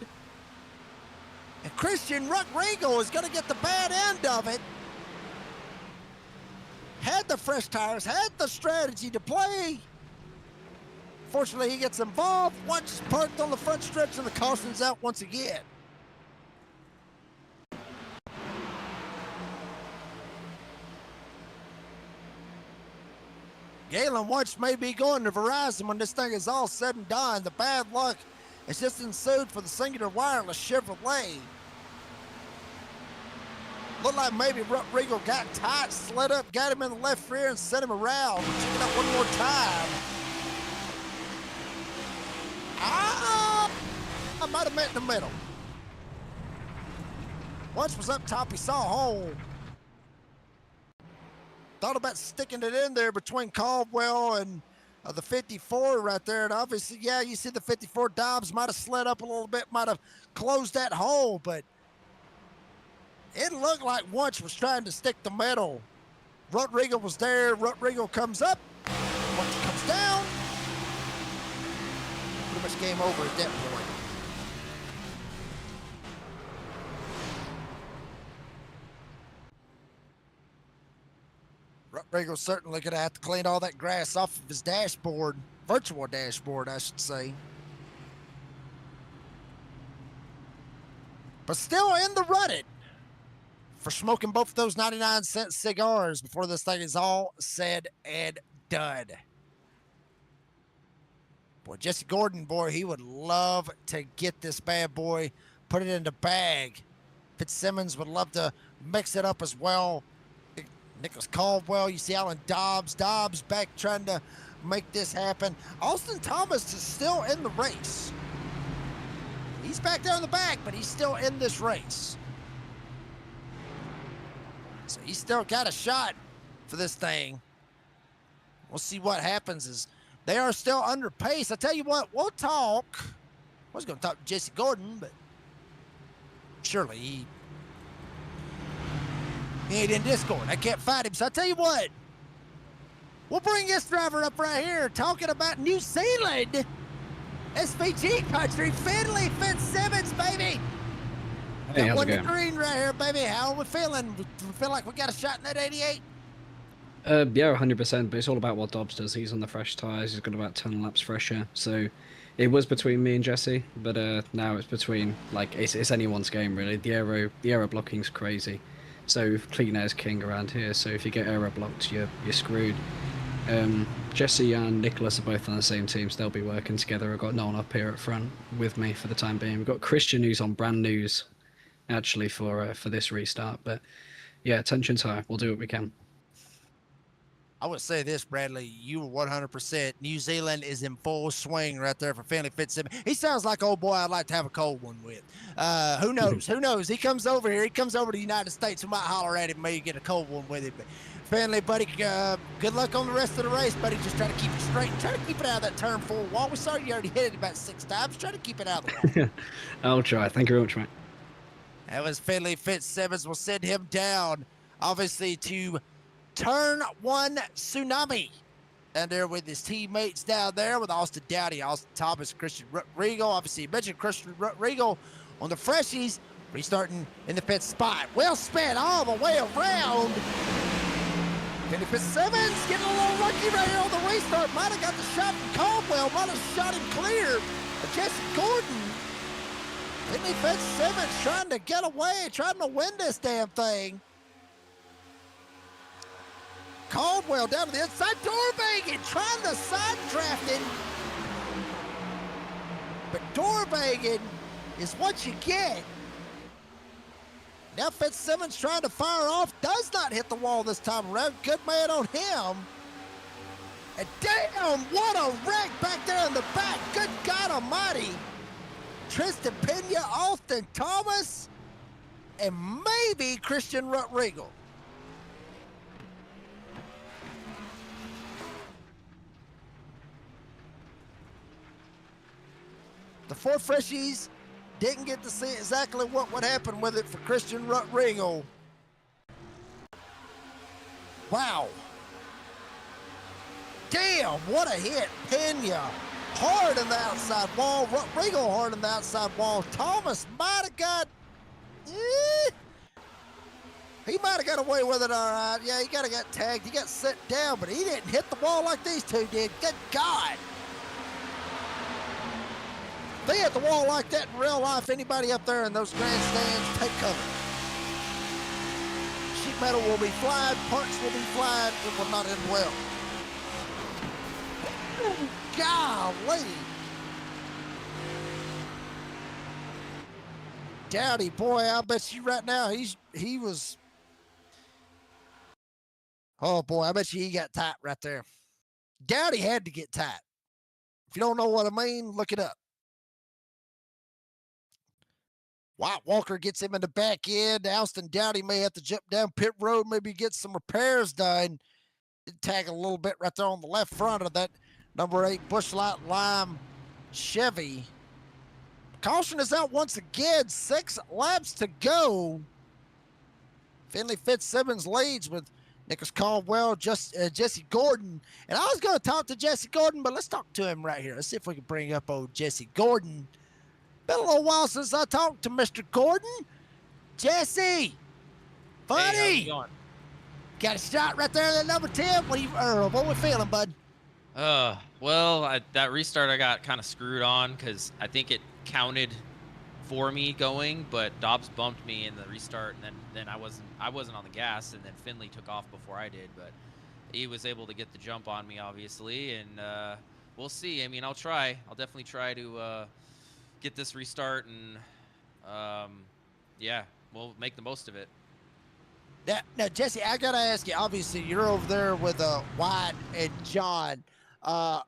And Christian Rodrigo is going to get the bad end of it. Had the fresh tires, had the strategy to play. Fortunately, he gets involved. Wunsch is parked on the front stretch, and the caution's out once again. Galen Wunsch may be going to Verizon when this thing is all said and done. The bad luck It's just ensued for the Singular Wireless Chevrolet. Looked like maybe Regal got tight, slid up, got him in the left rear, and sent him around. Check it out one more time. I might have met in the middle. Once was up top, he saw a hole. Thought about sticking it in there between Caldwell and the 54 right there. And obviously, yeah, you see the 54 Dobbs might have slid up a little bit, might have closed that hole, but it looked like Wunsch was trying to stick the metal. Rodrigo was there. Rodrigo comes up. Wunsch comes down. Pretty much game over at that point. Rodrigo's certainly going to have to clean all that grass off of his dashboard. Virtual dashboard, I should say. But still in the running for smoking both of those 99-cent cigars before this thing is all said and done. Boy, Jesse Gordon, boy, he would love to get this bad boy, put it in the bag. Fitzsimmons would love to mix it up as well. Nicholas Caldwell, you see Alan Dobbs back trying to make this happen. Austin Thomas is still in the race. He's back there in the back, but he's still in this race. So he's still got a shot for this thing. We'll see what happens as they are still under pace. I tell you what, we'll talk. I was going to talk to Jesse Gordon, but surely he ain't in Discord. I can't find him. So I tell you what, we'll bring this driver up right here talking about New Zealand. SVG country, Finley Fitzsimmons, baby. Hey, how's it Got going? the green right here, baby. How are we feeling? We feel like we got a shot in that 88? Yeah, 100%, but it's all about what Dobbs does. He's on the fresh tyres, he's got about 10 laps fresher, so it was between me and Jesse, but now it's between, like, it's anyone's game, really. The aero blocking's crazy, so clean air's king around here, so if you get aero blocked, you're screwed. Jesse and Nicholas are both on the same team, so they'll be working together. I've got no one up here at front with me for the time being. We've got Christian, who's on brand news, actually, for this restart, but yeah, tension's high. We'll do what we can. I would say this, Bradley, you were 100%. New Zealand is in full swing right there for Finley Fitzsimmons. He sounds like old boy I'd like to have a cold one with. Who knows? Who knows? He comes over here. He comes over to the United States. We might holler at him, maybe get a cold one with him. But Finley, buddy, good luck on the rest of the race, buddy. Just try to keep it straight and try to keep it out of that turn 4 wall. We saw you already hit it about 6 times. Try to keep it out of the wall. I'll try. Thank you very much, mate. That was Finley Fitzsimmons. We'll send him down, obviously, to Turn 1 Tsunami. And there with his teammates down there with Austin Dowdy, Austin Thomas, Christian Rodrigo. Obviously, you mentioned Christian Rodrigo on the freshies, restarting in the pit spot. Well spent all the way around. Finley Fitzsimmons getting a little lucky right here on the restart. Might have got the shot from Caldwell, might have shot him clear. But Jesse Gordon, Finley Fitzsimmons trying to get away, trying to win this damn thing. Caldwell down to the inside, Dorbagen trying to side draft it. But Dorbagen is what you get. Now Fitzsimmons trying to fire off, does not hit the wall this time around. Good man on him. And damn, what a wreck back there in the back. Good God almighty. Tristan Pena, Austin Thomas, and maybe Christian Rodrigo. The 4 freshies didn't get to see exactly what would happen with it for Christian Rodrigo. Wow. Damn, what a hit. Pena hard in the outside wall. Rodrigo hard in the outside wall. Thomas might have got... he might have got away with it all right. Yeah, he got tagged. He got set down, but he didn't hit the wall like these two did. Good God. They hit the wall like that in real life. Anybody up there in those grandstands, take cover. Sheet metal will be flying, parts will be flying. It will not end well. Golly. Dowdy, boy, I bet you right now he was. Oh boy, I bet you he got tight right there. Dowdy had to get tight. If you don't know what I mean, look it up. White Walker gets him in the back end. Austin Dowdy may have to jump down pit road, maybe get some repairs done. Did tag a little bit right there on the left front of that number 8 Busch Light Lime Chevy. Caution is out once again. 6 laps to go. Finley Fitzsimmons leads with Nicholas Caldwell, Jesse Gordon. And I was going to talk to Jesse Gordon, but let's talk to him right here. Let's see if we can bring up old Jesse Gordon. Been a little while since I talked to Mr. Gordon. Jesse, buddy. Hey, how's it going? Got a shot right there at number 10. What we feeling, bud? Well, that restart I got kind of screwed on because I think it counted for me going, but Dobbs bumped me in the restart, and then I wasn't on the gas, and then Finley took off before I did, but he was able to get the jump on me, obviously, and we'll see. I mean, I'll definitely try to get this restart, and yeah, we'll make the most of it. Now, Jesse, I gotta ask you. Obviously, you're over there with White and John. I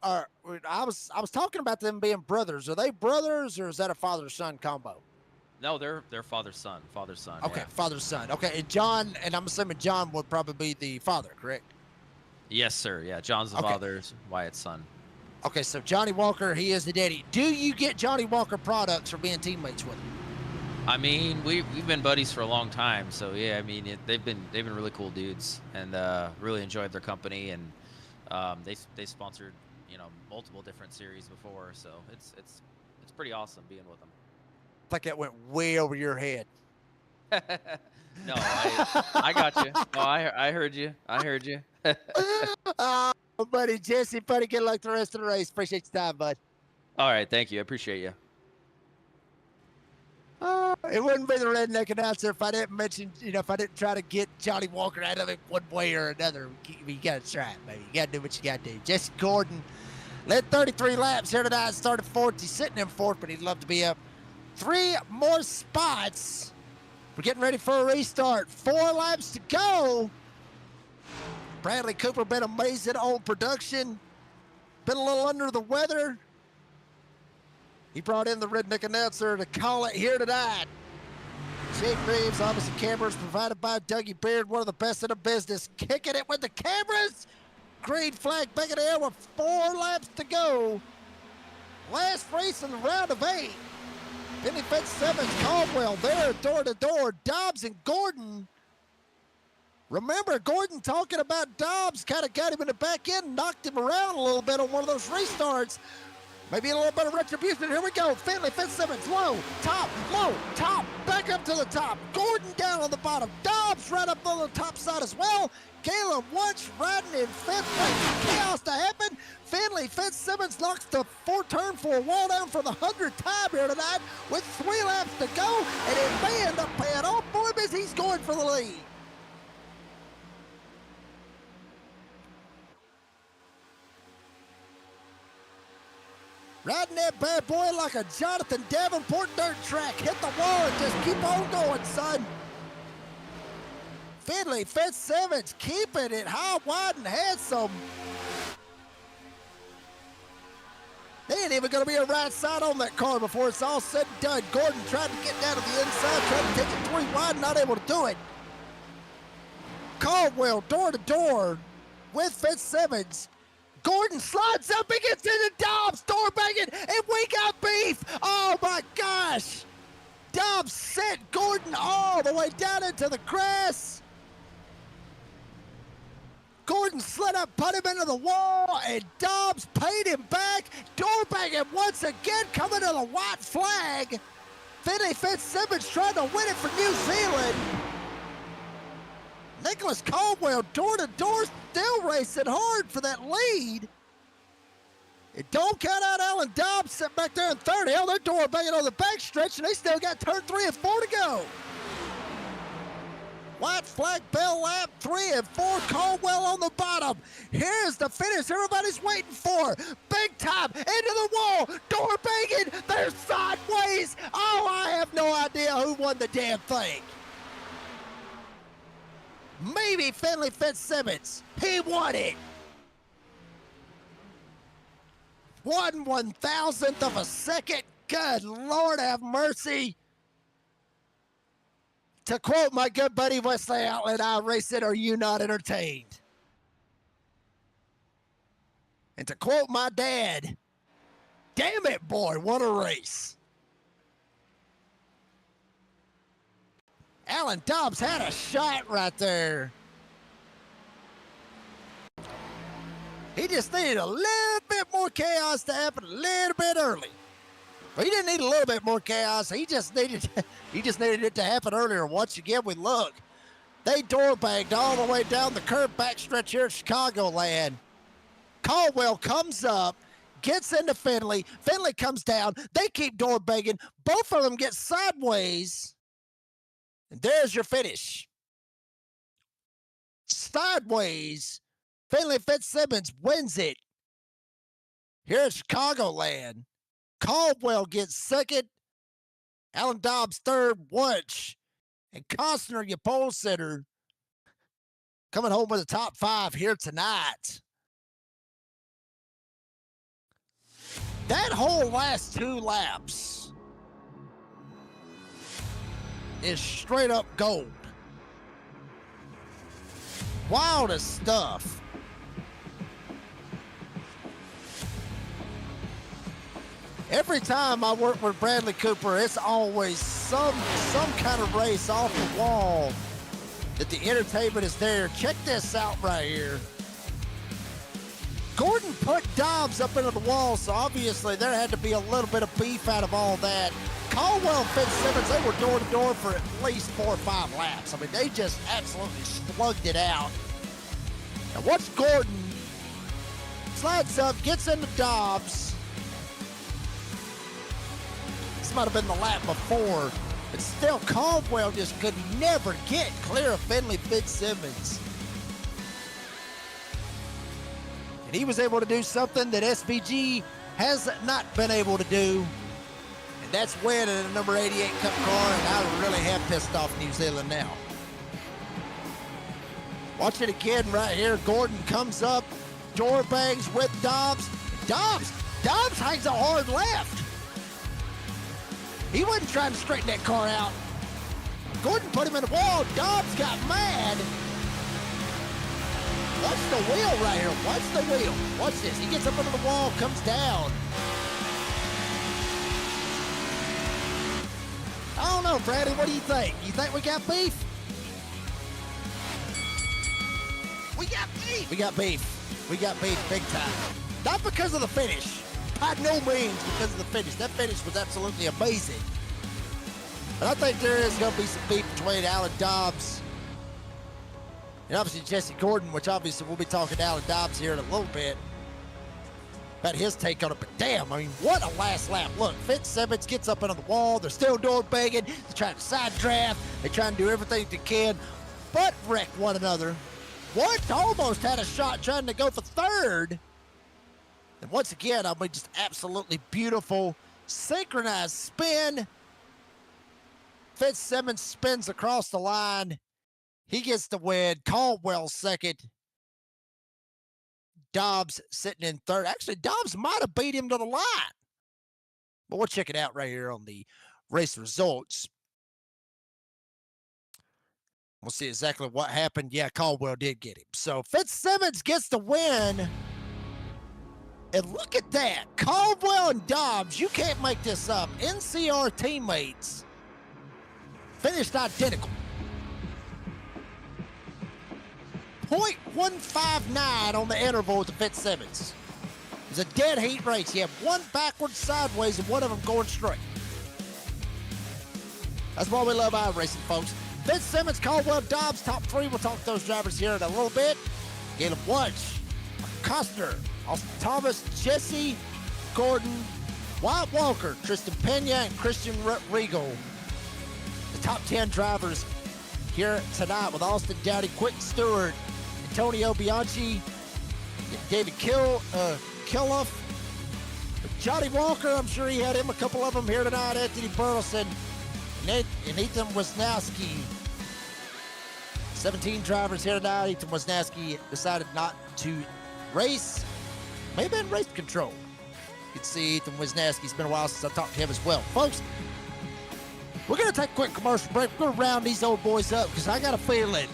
was talking about them being brothers. Are they brothers, or is that a father-son combo? No, they're father-son. Father-son. Okay, yeah. father-son. Okay, and John, and I'm assuming John would probably be the father, correct? Yes, sir. Yeah, John's the father, Wyatt's son. Okay, so Johnny Walker, he is the daddy. Do you get Johnny Walker products for being teammates with him? I mean, we've been buddies for a long time, so yeah. I mean, they've been really cool dudes, and really enjoyed their company, and they sponsored multiple different series before, so it's pretty awesome being with them. I think that went way over your head. No, I got you. Oh, I heard you. Buddy, Jesse, buddy, good luck the rest of the race. Appreciate your time, bud. All right, thank you. I appreciate you. It wouldn't be the redneck announcer if I didn't mention, if I didn't try to get Johnny Walker out of it one way or another. You got to try it, baby. You got to do what you got to do. Jesse Gordon led 33 laps here tonight, started fourth. He's sitting in fourth, but he'd love to be up 3 more spots. We're getting ready for a restart. 4 laps to go. Bradley Cooper been amazing on production. Been a little under the weather. He brought in the redneck announcer to call it here tonight. Jake Reeves, obviously cameras provided by Dougie Beard, one of the best in the business. Kicking it with the cameras. Green flag back in the air with 4 laps to go. Last race in the round of 8. Finley Fitzsimmons, Caldwell there, door to door. Dobbs and Gordon. Remember, Gordon talking about Dobbs kind of got him in the back end, knocked him around a little bit on one of those restarts. Maybe a little bit of retribution. Here we go. Finley Fitzsimmons, low, top, back up to the top. Gordon down on the bottom. Dobbs right up on the top side as well. Caleb Wunsch riding in 5th place. Chaos to happen. Finley Fitzsimmons knocks the turn 4 wall down for the 100th time here tonight with 3 laps to go, and it may end up paying off for him as he's going for the lead. Riding that bad boy like a Jonathan Davenport dirt track. Hit the wall and just keep on going, son. Finley Fitzsimmons keeping it high, wide, and handsome. They ain't even going to be a right side on that car before it's all said and done. Gordon tried to get down to the inside, tried to take it 3 wide, not able to do it. Caldwell door to door with Fitzsimmons. Gordon slides up, he gets into Dobbs, door banging, and we got beef. Oh my gosh. Dobbs sent Gordon all the way down into the grass. Gordon slid up, put him into the wall, and Dobbs paid him back. Door banging once again, coming to the white flag. Finley Fitzsimmons trying to win it for New Zealand. Nicholas Caldwell, door to door, still racing hard for that lead. It don't count out Alan Dobbs sitting back there in 3rd. Hell, they're door banging on the back stretch, and they still got turn 3 and 4 to go. White flag bell lap 3 and 4. Caldwell on the bottom. Here's the finish everybody's waiting for. Big time into the wall. Door banging. They're sideways. Oh, I have no idea who won the damn thing. Maybe Finley Fitzsimmons. He won it. 1/1000th of a second. Good Lord have mercy. To quote my good buddy Wesley Outlet, I race it, are you not entertained? And to quote my dad, damn it, boy, what a race. Alan Dobbs had a shot right there. He just needed a little bit more chaos to happen a little bit early. Well, he didn't need a little bit more chaos. He just needed it to happen earlier. Once again, we look. They door banged all the way down the curb backstretch here at Chicagoland. Caldwell comes up, gets into Finley. Finley comes down. They keep door banging. Both of them get sideways. And there's your finish. Sideways. Finley Fitzsimmons wins it. Here at Chicagoland. Caldwell gets second. Alan Dobbs third. Wunsch and Costner, your pole sitter, coming home with the top 5 here tonight. That whole last 2 laps is straight up gold. Wildest stuff. Every time I work with Bradley Cooper, it's always some kind of race off the wall that the entertainment is there. Check this out right here. Gordon put Dobbs up into the wall, so obviously there had to be a little bit of beef out of all that. Caldwell and Fitzsimmons, they were door to door for at least 4 or 5 laps. I mean, they just absolutely slugged it out. Now watch Gordon slides up, gets into Dobbs. This might have been the lap before, but still Caldwell just could never get clear of Finley Fitzsimmons. And he was able to do something that SVG has not been able to do. And that's win in a number 88 Cup car, and I really have pissed off New Zealand now. Watch it again right here. Gordon comes up, door bangs with Dobbs. Dobbs hangs a hard left. He wasn't trying to straighten that car out. Gordon put him in the wall. Dobbs got mad. Watch the wheel right here. Watch the wheel. Watch this. He gets up under the wall, comes down. I don't know, Bradley. What do you think? You think we got beef? We got beef. We got beef. We got beef big time. Not because of the finish. By no means because of the finish. That finish was absolutely amazing. But I think there is going to be some beef between Alan Dobbs and obviously Jesse Gordon, which obviously we'll be talking to Alan Dobbs here in a little bit about his take on it. But damn, I mean, what a last lap. Look, Fitzsimmons gets up into the wall. They're still door banging. They're trying to side draft. They're trying to do everything they can but wreck one another. Wunsch almost had a shot trying to go for third. And once again, I mean, just absolutely beautiful synchronized spin. Fitzsimmons spins across the line. He gets the win. Caldwell second. Dobbs sitting in third. Actually, Dobbs might have beat him to the line. But we'll check it out right here on the race results. We'll see exactly what happened. Yeah, Caldwell did get him. So Fitzsimmons gets the win. And look at that. Caldwell and Dobbs, you can't make this up. NCR teammates finished identical. 0.159 on the interval to Fitzsimmons. It was a dead heat race. You have one backwards, sideways, and one of them going straight. That's why we love iRacing, folks. Fitzsimmons, Caldwell, Dobbs, top 3. We'll talk to those drivers here in a little bit. Caleb Wunsch, Costner, Austin Thomas, Jesse Gordon, Wyatt Walker, Tristan Pena, and Christian Regal. The top 10 drivers here tonight with Austin Dowdy, Quentin Stewart, Antonio Bianchi, David Killoff, Johnny Walker. I'm sure he had him a couple of them here tonight. Anthony Burleson, and Ethan Wisniewski. 17 drivers here tonight. Ethan Wisniewski decided not to race. May have been race control. You can see Ethan Wisniewski. It's been a while since I talked to him as well. Folks, we're going to take a quick commercial break. We're going to round these old boys up because I got a feeling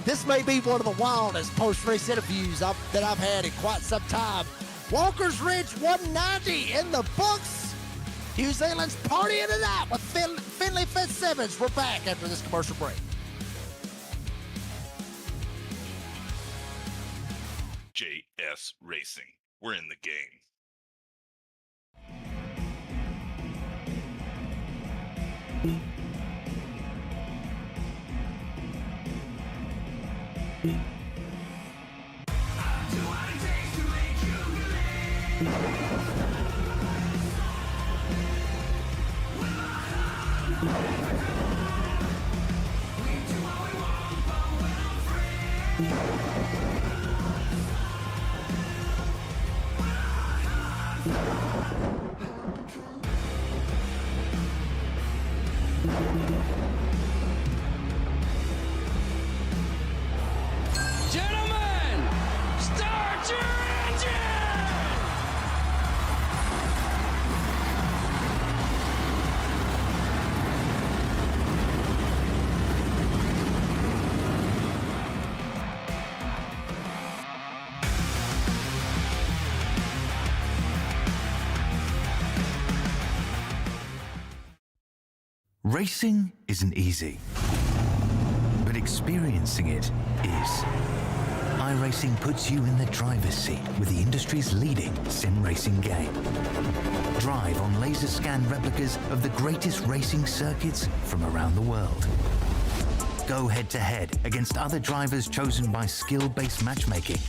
this may be one of the wildest post-race interviews that I've had in quite some time. Walker's Ridge 190 in the books. New Zealand's party of the night with Finley Fitzsimmons. We're back after this commercial break. JS Racing. We're in the game. Gentlemen, start your engine! Racing isn't easy, but experiencing it is. iRacing puts you in the driver's seat with the industry's leading sim racing game. Drive on laser scan replicas of the greatest racing circuits from around the world. Go head-to-head against other drivers chosen by skill-based matchmaking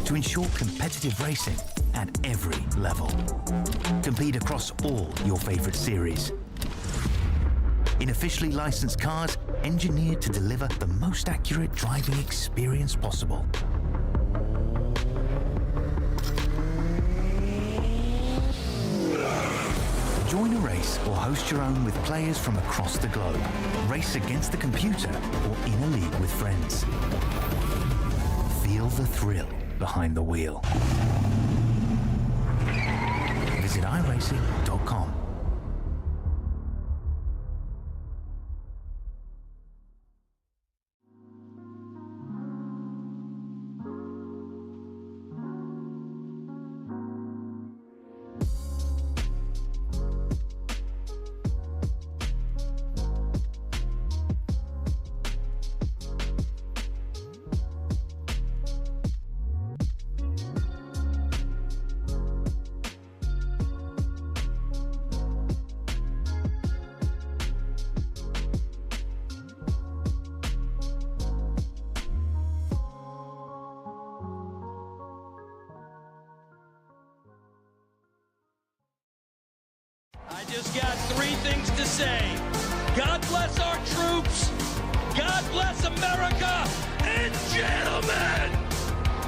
to ensure competitive racing at every level. Compete across all your favorite series. In officially licensed cars, engineered to deliver the most accurate driving experience possible. Join a race or host your own with players from across the globe. Race against the computer or in a league with friends. Feel the thrill behind the wheel. Visit iRacing.com. I just got three things to say. God bless our troops. God bless America. And gentlemen,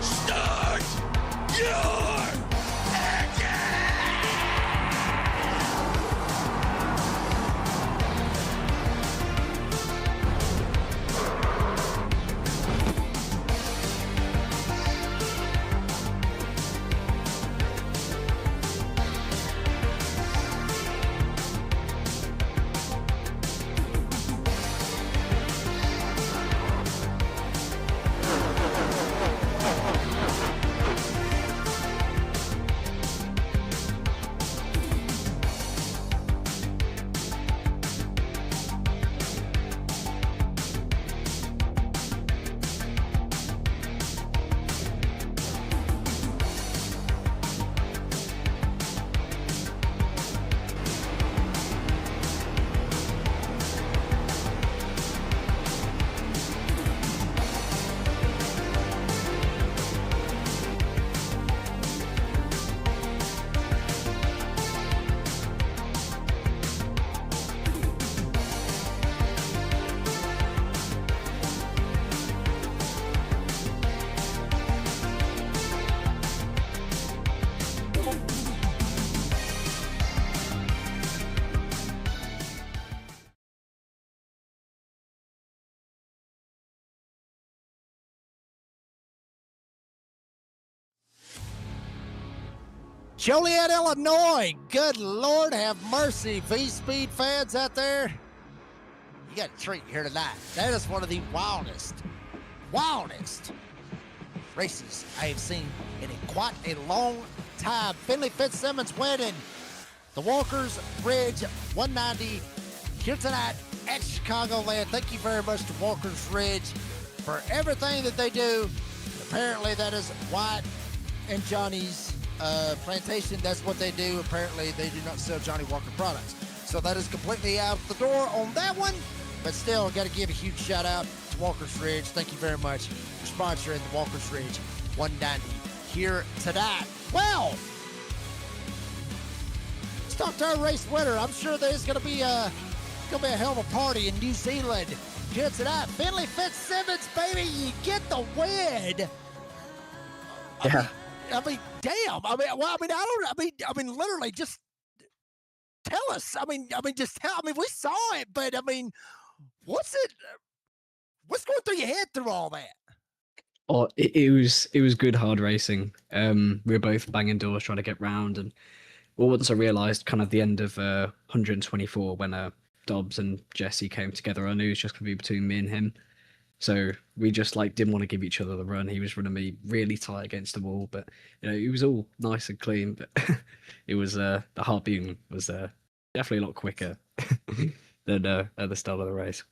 start your engine! Joliet, Illinois. Good Lord, have mercy, V-Speed fans out there. You got a treat here tonight. That is one of the wildest races I have seen in quite a long time. Finley Fitzsimmons winning the Walker's Ridge 190 here tonight at Chicagoland. Thank you very much to Walker's Ridge for everything that they do. Apparently that is White and Johnny's plantation. That's what they do. Apparently they do not sell Johnny Walker products. So that is completely out the door on that one. But still, got to give a huge shout out to Walker's Ridge. Thank you very much for sponsoring the Walker's Ridge 190 here tonight. Well, let's talk to our race winner. I'm sure there's going to be a hell of a party in New Zealand here tonight. Finley Fitzsimmons, baby, you get the win. Yeah. I mean, damn. Literally, just tell us. We saw it, but what's going through your head through all that? Oh, it was good hard racing. We were both banging doors trying to get round, and once I realised kind of the end of 124 when Dobbs and Jesse came together, I knew it was just gonna be between me and him. So we just didn't want to give each other the run. He was running me really tight against the wall, but it was all nice and clean. But it was the heart beating was definitely a lot quicker than at the start of the race.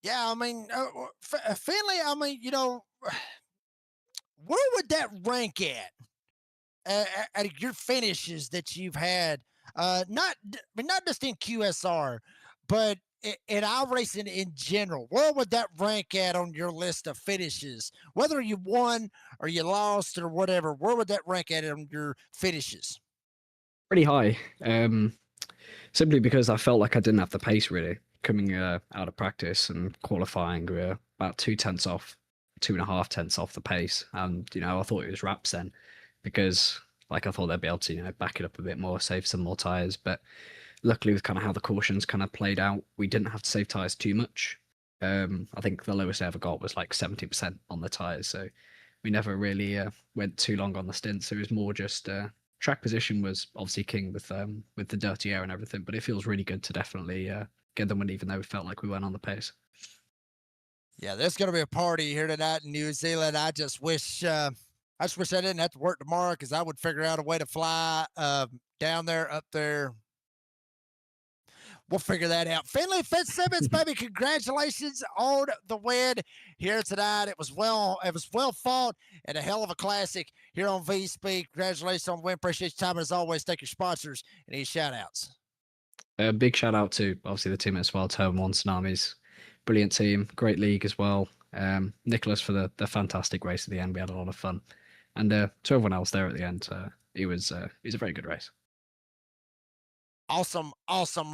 Yeah, Finley. Where would that rank at your finishes that you've had? Not just in QSR, but in our racing in general. Where would that rank at on your list of finishes? Whether you won or you lost or whatever, where would that rank at on your finishes? Pretty high. Simply because I felt like I didn't have the pace really coming out of practice and qualifying. We were about 2/10 off, 2.5 tenths off the pace, and I thought it was wraps then, because I thought they'd be able to back it up a bit more, save some more tires. But luckily, with kind of how the cautions kind of played out, we didn't have to save tires too much. I think the lowest I ever got was 70% on the tires, so we never really went too long on the stint. So it was more just track position was obviously king with the dirty air and everything, but it feels really good to definitely get the win, even though we felt like we weren't on the pace. Yeah, there's going to be a party here tonight in New Zealand. I just wish I didn't have to work tomorrow, because I would figure out a way to fly down there, up there. We'll figure that out. Finley Fitzsimmons, baby, congratulations on the win here tonight. It was well fought and a hell of a classic here on V-Speed. Congratulations on the win. Appreciate your time. And as always, thank your sponsors and any shout outs. A big shout out to obviously the team as well, Turn 1 Tsunamis. Brilliant team, great league as well. Nicholas for the fantastic race at the end. We had a lot of fun. And to everyone else there at the end, it was a very good race. Awesome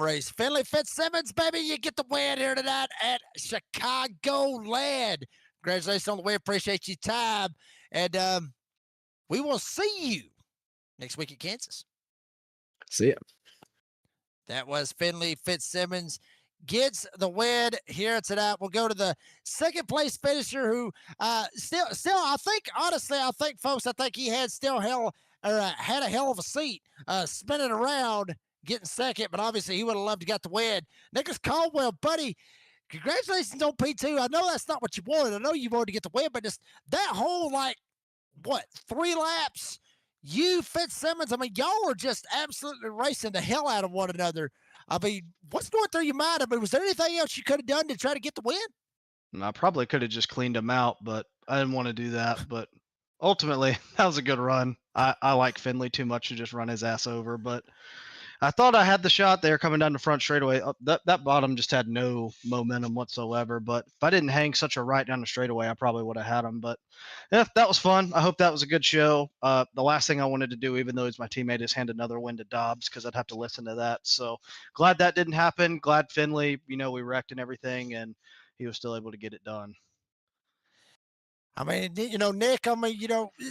race. Finley Fitzsimmons, baby, you get the win here tonight at Chicagoland. Congratulations on the win. Appreciate your time. And we will see you next week at Kansas. See ya. That was Finley Fitzsimmons. Gets the win here tonight. We'll go to the second place finisher, who still I think he had had a hell of a seat spinning around getting second, but obviously he would have loved to get the win. Nicholas Caldwell, buddy, congratulations on P2. I know that's not what you wanted. I know you wanted to get the win, but just that whole 3 laps, you Fitzsimmons, y'all were just absolutely racing the hell out of one another. What's going through your mind? Was there anything else you could have done to try to get the win? I probably could have just cleaned him out, but I didn't want to do that. But ultimately, that was a good run. I like Finley too much to just run his ass over, but I thought I had the shot there coming down the front straightaway. That bottom just had no momentum whatsoever. But if I didn't hang such a right down the straightaway, I probably would have had him. But yeah, that was fun. I hope that was a good show. The last thing I wanted to do, even though he's my teammate, is hand another win to Dobbs, because I'd have to listen to that. So glad that didn't happen. Glad Finley, we wrecked and everything, and he was still able to get it done. I mean, Nick, I mean,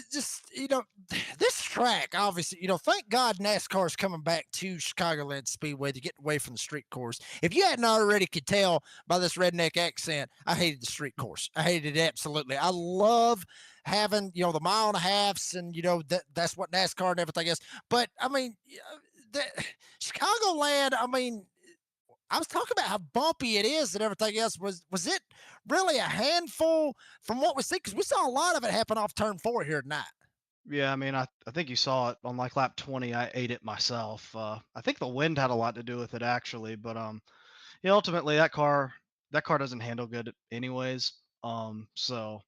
this track, obviously, thank God NASCAR's coming back to Chicagoland Speedway to get away from the street course. If you hadn't already could tell by this redneck accent, I hated the street course. I hated it absolutely. I love having, the mile and a halves and, that's what NASCAR and everything is. But, I mean, the, Chicagoland, I mean, I was talking about how bumpy it is and everything else. Was it really a handful from what we see? Because we saw a lot of it happen off turn 4 here tonight. Yeah, I mean, I think you saw it on like lap 20. I ate it myself. I think the wind had a lot to do with it actually, but yeah, ultimately that car doesn't handle good anyways. So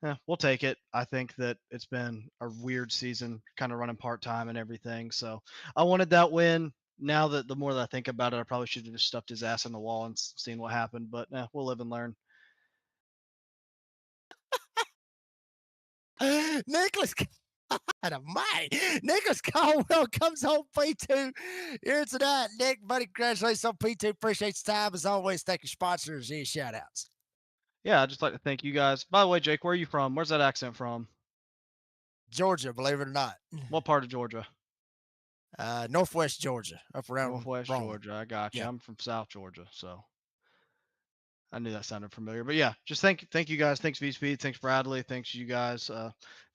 yeah, we'll take it. I think that it's been a weird season, kind of running part time and everything. So I wanted that win. Now that the more that I think about it, I probably should have just stuffed his ass in the wall and seen what happened. But we'll live and learn. Nicholas Dynamite. Nicholas Caldwell comes home P2 here tonight. Nick, buddy, congratulations on P2. Appreciate your time. As always, thank your sponsors and shout outs. Yeah, I'd just like to thank you guys. By the way, Jake, where are you from? Where's that accent from? Georgia, believe it or not. What part of Georgia? Northwest Georgia, up around Northwest Rome. Georgia. I got you. Yeah. I'm from South Georgia, so I knew that sounded familiar. But yeah, just thank you guys. Thanks V Speed. Thanks Bradley. Thanks you guys.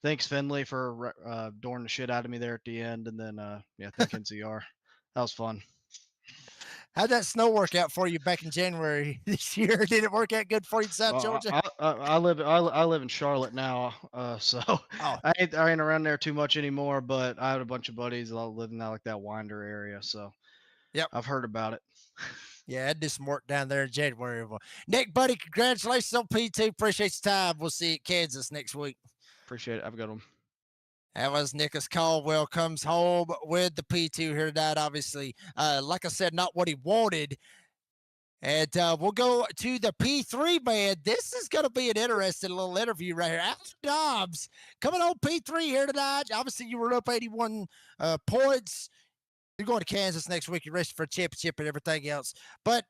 Thanks Finley for doring the shit out of me there at the end, and then yeah, thank NCR. That was fun. How'd that snow work out for you back in January this year? Did it work out good for you in South Georgia? I live in Charlotte now, so Oh. I ain't around there too much anymore. But I had a bunch of buddies that live in that like that Winder area, so Yep. I've heard about it. Yeah, I did some work down there in January. Well, Nick, buddy, congratulations on P2. Appreciate your time. We'll see you at Kansas next week. Appreciate it. Have a good one. That was Nicholas Caldwell comes home with the P2 here tonight. Obviously, like I said, not what he wanted. And we'll go to the P3, man. This is going to be an interesting little interview right here. Alex Dobbs coming on P3 here tonight. Obviously, you were up 81 points. You're going to Kansas next week. You're racing for a championship and everything else. But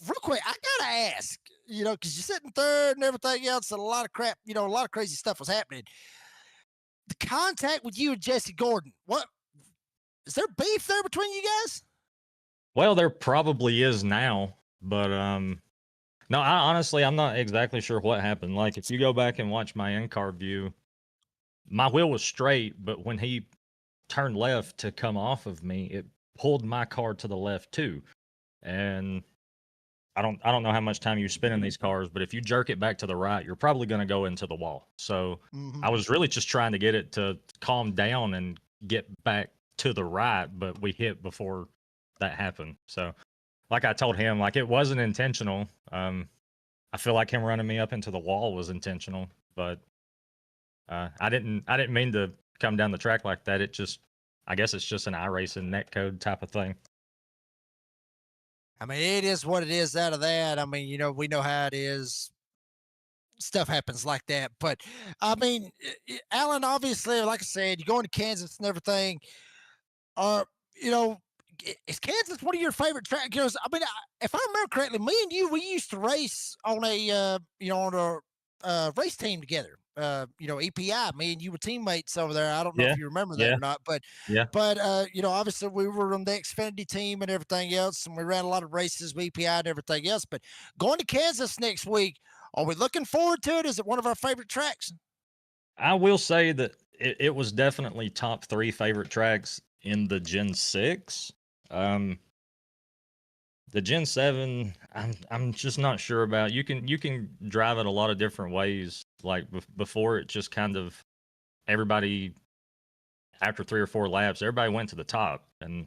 real quick, I got to ask, because you're sitting third and everything else, and a lot of crap, a lot of crazy stuff was happening. The contact with you and Jesse Gordon, what is there beef there between you guys? Well, there probably is now, but no, I'm not exactly sure what happened. Like, if you go back and watch my in-car view, my wheel was straight, but when he turned left to come off of me, it pulled my car to the left too. And I don't know how much time you spend in these cars, but if you jerk it back to the right, you're probably going to go into the wall. So I was really just trying to get it to calm down and get back to the right, but we hit before that happened. So like I told him, like, it wasn't intentional. I feel like him running me up into the wall was intentional, but I didn't mean to come down the track like that. I guess it's just an iRacing netcode type of thing. I mean, it is what it is out of that. I mean, we know how it is. Stuff happens like that. But, I mean, Alan, obviously, like I said, you're going to Kansas and everything. Is Kansas one of your favorite tracks? Because, I mean, if I remember correctly, me and you, we used to race on a race team together. EPI, me and you were teammates over there. I don't know if you remember that or not, but obviously we were on the Xfinity team and everything else, and we ran a lot of races with EPI and everything else. But going to Kansas next week, are we looking forward to it? Is it one of our favorite tracks? I will say that it was definitely top 3 favorite tracks in the Gen 6. The Gen 7, I'm just not sure about. You can drive it a lot of different ways. Like before, it just kind of everybody, after 3 or 4 laps, everybody went to the top, and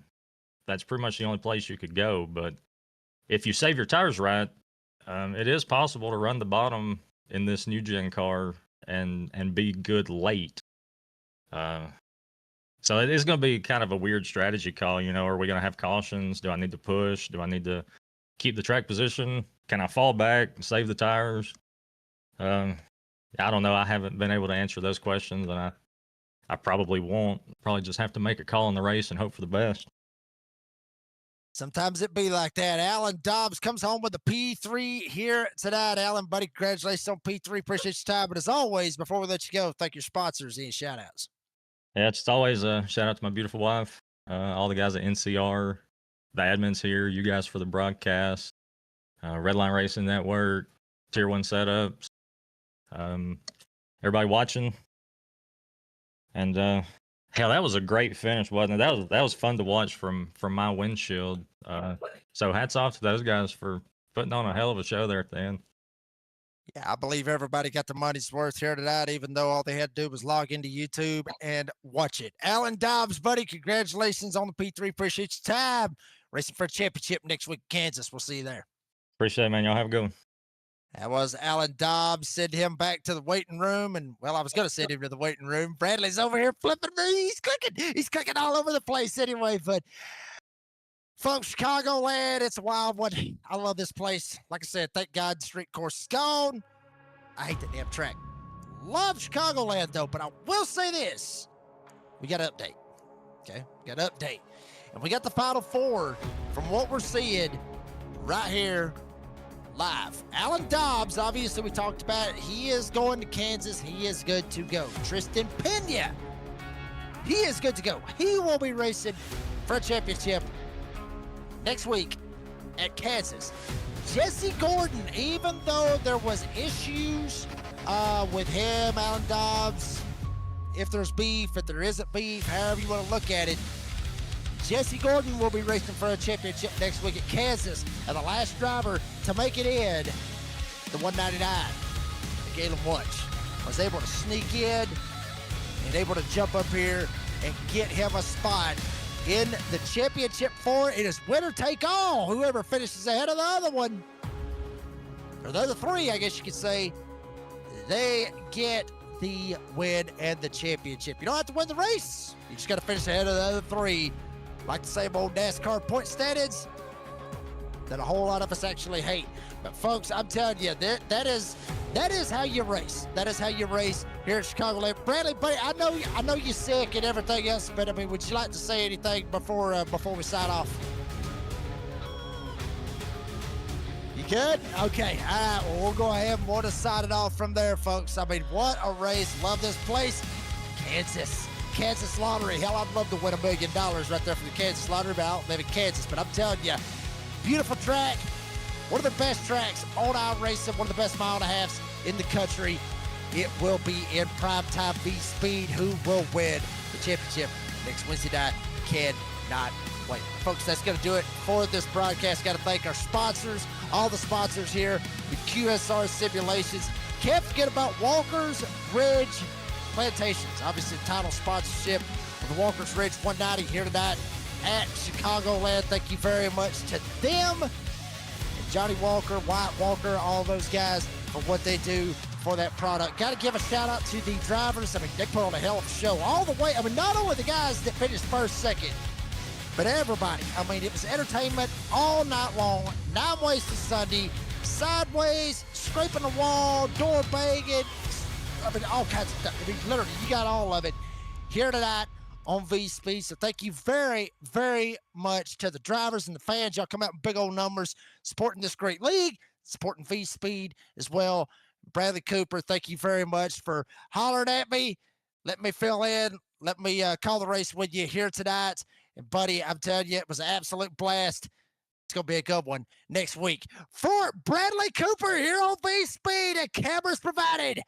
that's pretty much the only place you could go. But if you save your tires right, it is possible to run the bottom in this new gen car and be good late. So it is going to be kind of a weird strategy call. Are we going to have cautions? Do I need to push? Do I need to keep the track position? Can I fall back and save the tires? I don't know. I haven't been able to answer those questions, and I probably won't. Probably just have to make a call in the race and hope for the best. Sometimes it be like that. Alan Dobbs comes home with a P3 here tonight. Alan, buddy, congratulations on P3. Appreciate your time. But as always, before we let you go, thank your sponsors. Any shout outs? Yeah, it's always a shout out to my beautiful wife, all the guys at NCR, the admins here, you guys for the broadcast, Redline Racing Network, Tier 1 setups, everybody watching. And hell, that was a great finish, wasn't it? That was fun to watch from my windshield. So hats off to those guys for putting on a hell of a show there at the end. Yeah, I believe everybody got the money's worth here tonight, even though all they had to do was log into YouTube and watch it. Alan Dobbs, buddy, congratulations on the P3. Appreciate your time. Racing for a championship next week in Kansas. We'll see you there. Appreciate it, man. Y'all have a good one. That was Alan Dobbs. Send him back to the waiting room. And, well, I was going to send him to the waiting room. Bradley's over here flipping me. He's clicking. He's clicking all over the place anyway. But, folks, Chicagoland, it's a wild one. I love this place. Like I said, thank God the street course is gone. I hate that damn track. Love Chicagoland, though. But I will say this. We got an update. Okay? We got an update. And we got the Final Four from what we're seeing right here live. Alan Dobbs, obviously we talked about it. He is going to Kansas. He is good to go. Tristan Pena, he is good to go. He will be racing for a championship next week at Kansas. Jesse Gordon, even though there was issues with him, Alan Dobbs, if there's beef, if there isn't beef, however you want to look at it, Jesse Gordon will be racing for a championship next week at Kansas. And the last driver to make it in the 199, Galen Wunsch, was able to sneak in and able to jump up here and get him a spot in the championship four. It is winner take all. Whoever finishes ahead of the other one, or the other three, I guess you could say, they get the win and the championship. You don't have to win the race. You just got to finish ahead of the other three. Like the same old NASCAR point standings that a whole lot of us actually hate. But folks, I'm telling you, that is how you race. That is how you race here at Chicagoland. Bradley, buddy, I know you're sick and everything else, but I mean, would you like to say anything before we sign off? You good? Okay. All right. Well, we'll go ahead and we'll just sign it off from there, folks. I mean, what a race. Love this place. Kansas Lottery. Hell, I'd love to win $1 million right there for the Kansas Lottery, but I don't live in Kansas. But I'm telling you, beautiful track. One of the best tracks on our racing. One of the best mile and a halves in the country. It will be in primetime V-Speed. Who will win the championship next Wednesday night? Cannot wait. Folks, that's going to do it for this broadcast. Got to thank our sponsors, all the sponsors here with QSR Simulations. Can't forget about Walker's Ridge Plantations. Obviously, the title sponsorship of the Walker's Ridge 190 here tonight at Chicagoland. Thank you very much to them. And Johnny Walker, Wyatt Walker, all those guys for what they do for that product. Got to give a shout out to the drivers. I mean, they put on a hell of a show all the way. I mean, not only the guys that finished first, second, but everybody. I mean, it was entertainment all night long. 9 ways to Sunday, sideways, scraping the wall, door banging. I mean, all kinds of stuff. I mean, literally, you got all of it here tonight on V-Speed. So thank you very, very much to the drivers and the fans. Y'all come out in big old numbers supporting this great league, supporting V-Speed as well. Bradley Cooper, thank you very much for hollering at me. Let me fill in. Let me call the race with you here tonight. And, buddy, I'm telling you, it was an absolute blast. It's going to be a good one next week. For Bradley Cooper here on V-Speed, and cameras provided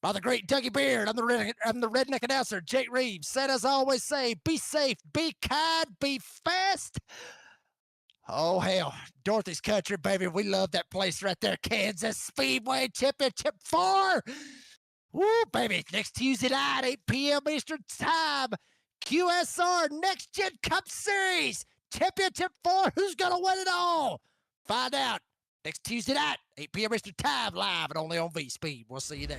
by the great Dougie Beard. I'm the redneck announcer, Jake Reeves. Said as I always say, be safe, be kind, be fast. Oh, hell. Dorothy's Country, baby. We love that place right there. Kansas Speedway Championship 4. Woo, baby. Next Tuesday night, 8 p.m. Eastern Time. QSR Next Gen Cup Series Championship 4. Who's going to win it all? Find out next Tuesday night, 8 p.m. Eastern Time, live and only on V-Speed. We'll see you there.